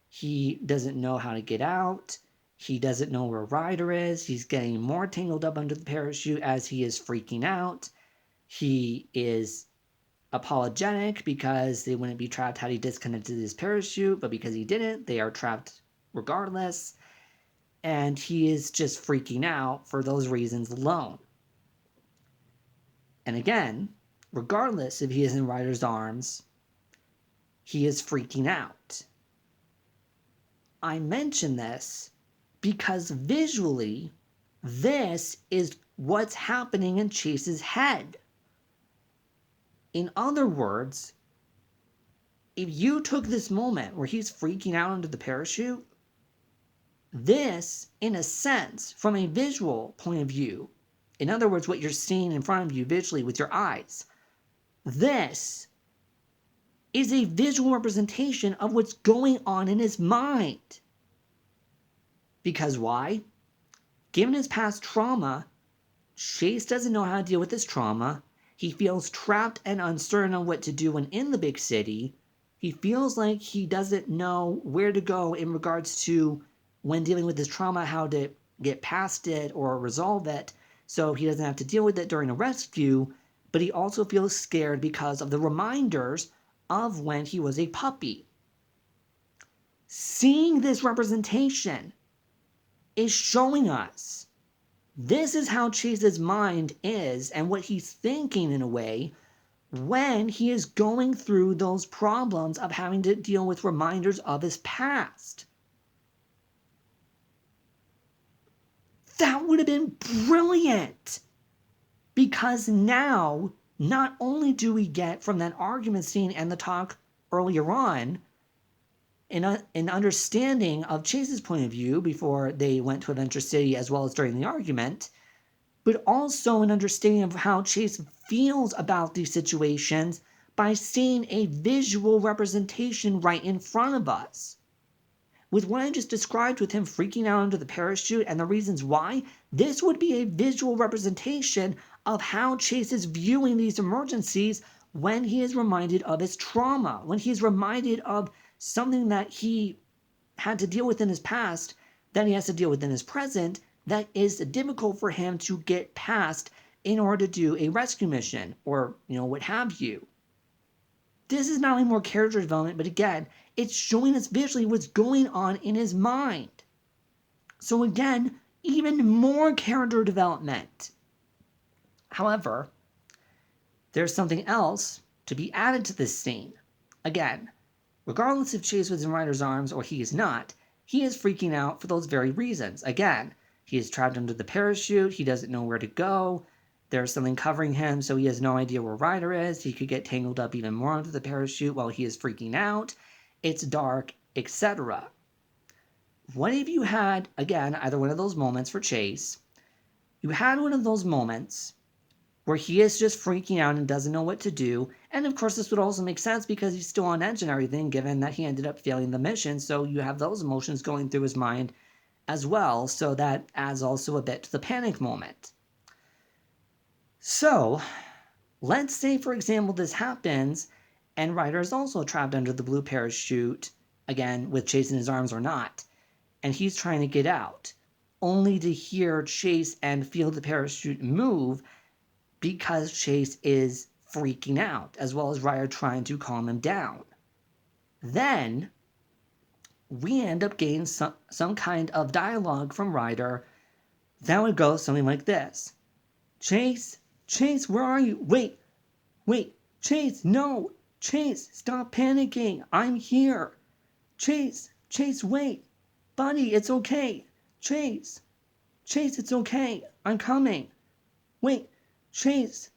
he doesn't know how to get out, he doesn't know where Ryder is, he's getting more tangled up under the parachute as he is freaking out. He is apologetic because they wouldn't be trapped had he disconnected his parachute, but because he didn't, they are trapped regardless. And he is just freaking out for those reasons alone. And again, regardless if he is in Ryder's arms, he is freaking out. I mention this because visually, this is what's happening in Chase's head. In other words, if you took this moment where he's freaking out under the parachute, this, in a sense, from a visual point of view, in other words, what you're seeing in front of you visually with your eyes, this is a visual representation of what's going on in his mind. Because why? Given his past trauma, Chase doesn't know how to deal with his trauma. He feels trapped and uncertain on what to do when in the big city. He feels like he doesn't know where to go in regards to when dealing with his trauma, how to get past it or resolve it so he doesn't have to deal with it during a rescue, but he also feels scared because of the reminders of when he was a puppy. Seeing this representation is showing us this is how Chase's mind is and what he's thinking in a way when he is going through those problems of having to deal with reminders of his past. That would have been brilliant, because now not only do we get from that argument scene and the talk earlier on an understanding of Chase's point of view before they went to Adventure City as well as during the argument, but also an understanding of how Chase feels about these situations by seeing a visual representation right in front of us. With what I just described with him freaking out under the parachute and the reasons why, this would be a visual representation of how Chase is viewing these emergencies when he is reminded of his trauma, when he's reminded of something that he had to deal with in his past, that he has to deal with in his present, that is difficult for him to get past in order to do a rescue mission or, what have you. This is not only more character development, but again, it's showing us visually what's going on in his mind. So again, even more character development. However, there's something else to be added to this scene. Again, regardless if Chase was in Ryder's arms or he is not, he is freaking out for those very reasons. Again, he is trapped under the parachute, he doesn't know where to go, there's something covering him, so he has no idea where Ryder is. He could get tangled up even more under the parachute while he is freaking out. It's dark, etc. What if you had, again, either one of those moments for Chase, you had one of those moments where he is just freaking out and doesn't know what to do, and of course this would also make sense because he's still on edge and everything, given that he ended up failing the mission, so you have those emotions going through his mind as well, so that adds also a bit to the panic moment. So, let's say, for example, this happens, and Ryder is also trapped under the blue parachute, again, with Chase in his arms or not, and he's trying to get out, only to hear Chase and feel the parachute move because Chase is freaking out, as well as Ryder trying to calm him down. Then, we end up getting some kind of dialogue from Ryder that would go something like this. Chase, where are you? Wait, Chase, no! Chase, stop panicking! I'm here! Chase, wait! Buddy, it's okay! Chase, it's okay! I'm coming! Wait, Chase,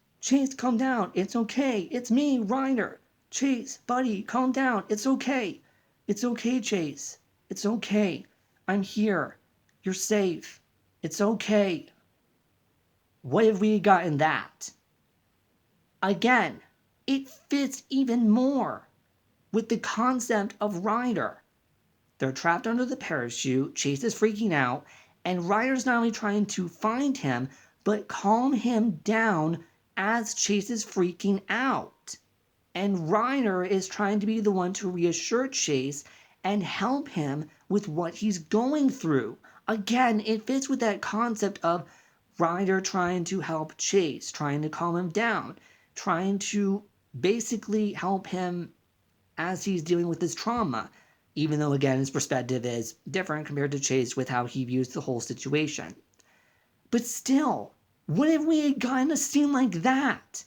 calm down! It's okay! It's me, Ryder! Chase, buddy, calm down! It's okay! It's okay, Chase! It's okay! I'm here! You're safe! It's okay! What have we gotten that? Again, it fits even more with the concept of Ryder. They're trapped under the parachute, Chase is freaking out, and Ryder's not only trying to find him, but calm him down as Chase is freaking out. And Ryder is trying to be the one to reassure Chase and help him with what he's going through. Again, it fits with that concept of Ryder trying to help Chase, trying to calm him down, trying to basically help him as he's dealing with his trauma, even though, again, his perspective is different compared to Chase with how he views the whole situation. But still, what if we had gotten a scene like that?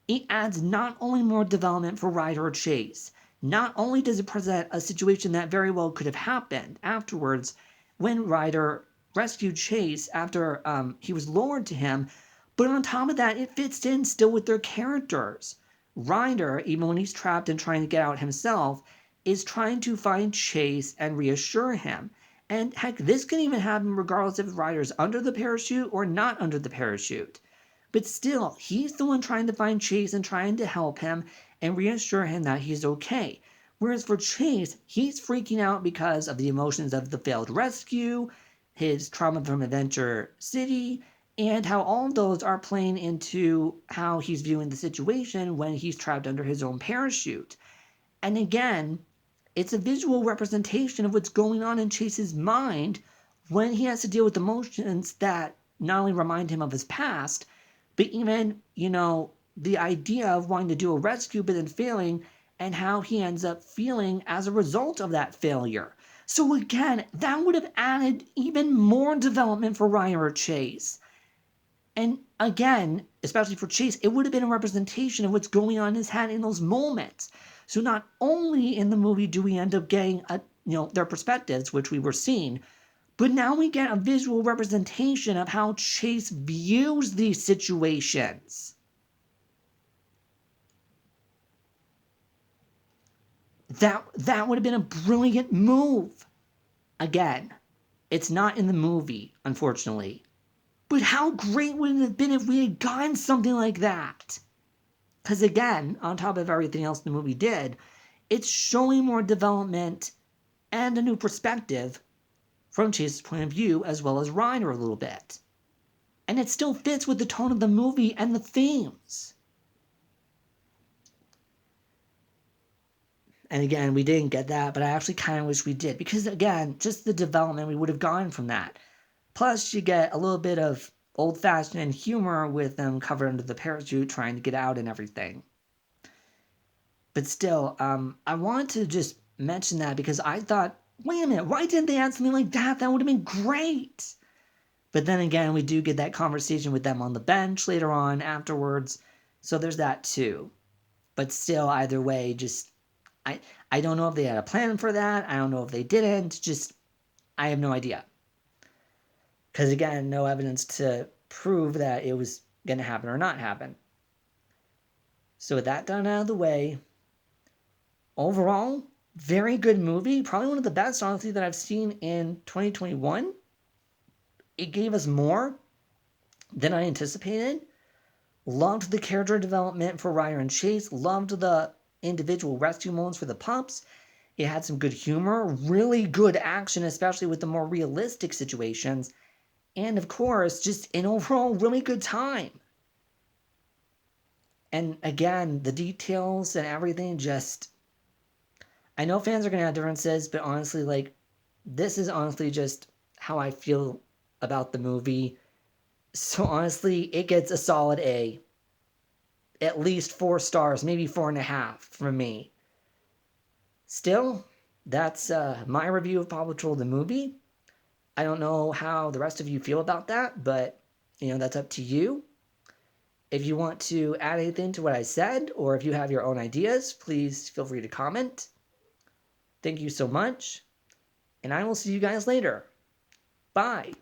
It adds not only more development for Ryder or Chase, not only does it present a situation that very well could have happened afterwards when Ryder rescued Chase after he was lowered to him, but on top of that, it fits in still with their characters. Ryder, even when he's trapped and trying to get out himself, is trying to find Chase and reassure him. And heck, this can even happen regardless if Ryder's under the parachute or not under the parachute. But still, he's the one trying to find Chase and trying to help him and reassure him that he's okay. Whereas for Chase, he's freaking out because of the emotions of the failed rescue, his trauma from Adventure City, and how all of those are playing into how he's viewing the situation when he's trapped under his own parachute. And again, it's a visual representation of what's going on in Chase's mind when he has to deal with emotions that not only remind him of his past, but even, the idea of wanting to do a rescue but then failing and how he ends up feeling as a result of that failure. So again, that would have added even more development for Ryder or Chase. And again, especially for Chase, it would have been a representation of what's going on in his head in those moments. So not only in the movie do we end up getting their perspectives, which we were seeing, but now we get a visual representation of how Chase views these situations. That would have been a brilliant move. Again, it's not in the movie, unfortunately. But how great would it have been if we had gotten something like that? Because again, on top of everything else the movie did, it's showing more development and a new perspective from Chase's point of view, as well as Ryder a little bit. And it still fits with the tone of the movie and the themes. And again, we didn't get that, but I actually kind of wish we did. Because again, just the development, we would have gone from that. Plus, you get a little bit of old-fashioned humor with them covered under the parachute trying to get out and everything. But still, I wanted to just mention that because I thought, wait a minute, why didn't they add something like that? That would have been great. But then again, we do get that conversation with them on the bench later on afterwards. So there's that too. But still, either way, just I don't know if they had a plan for that. I don't know if they didn't. Just, I have no idea. Because again, no evidence to prove that it was going to happen or not happen. So with that done out of the way, overall, very good movie. Probably one of the best, honestly, that I've seen in 2021. It gave us more than I anticipated. Loved the character development for Ryder and Chase. Loved the individual rescue moments for the pups. It had some good humor, really good action, especially with the more realistic situations. And of course, just an overall really good time. And again, the details and everything just... I know fans are going to have differences, but honestly, like, this is honestly just how I feel about the movie. So honestly, it gets a solid A. At least 4 stars, maybe 4.5 from me. Still, that's my review of PAW Patrol the movie. I don't know how the rest of you feel about that, but, that's up to you. If you want to add anything to what I said, or if you have your own ideas, please feel free to comment. Thank you so much, and I will see you guys later. Bye.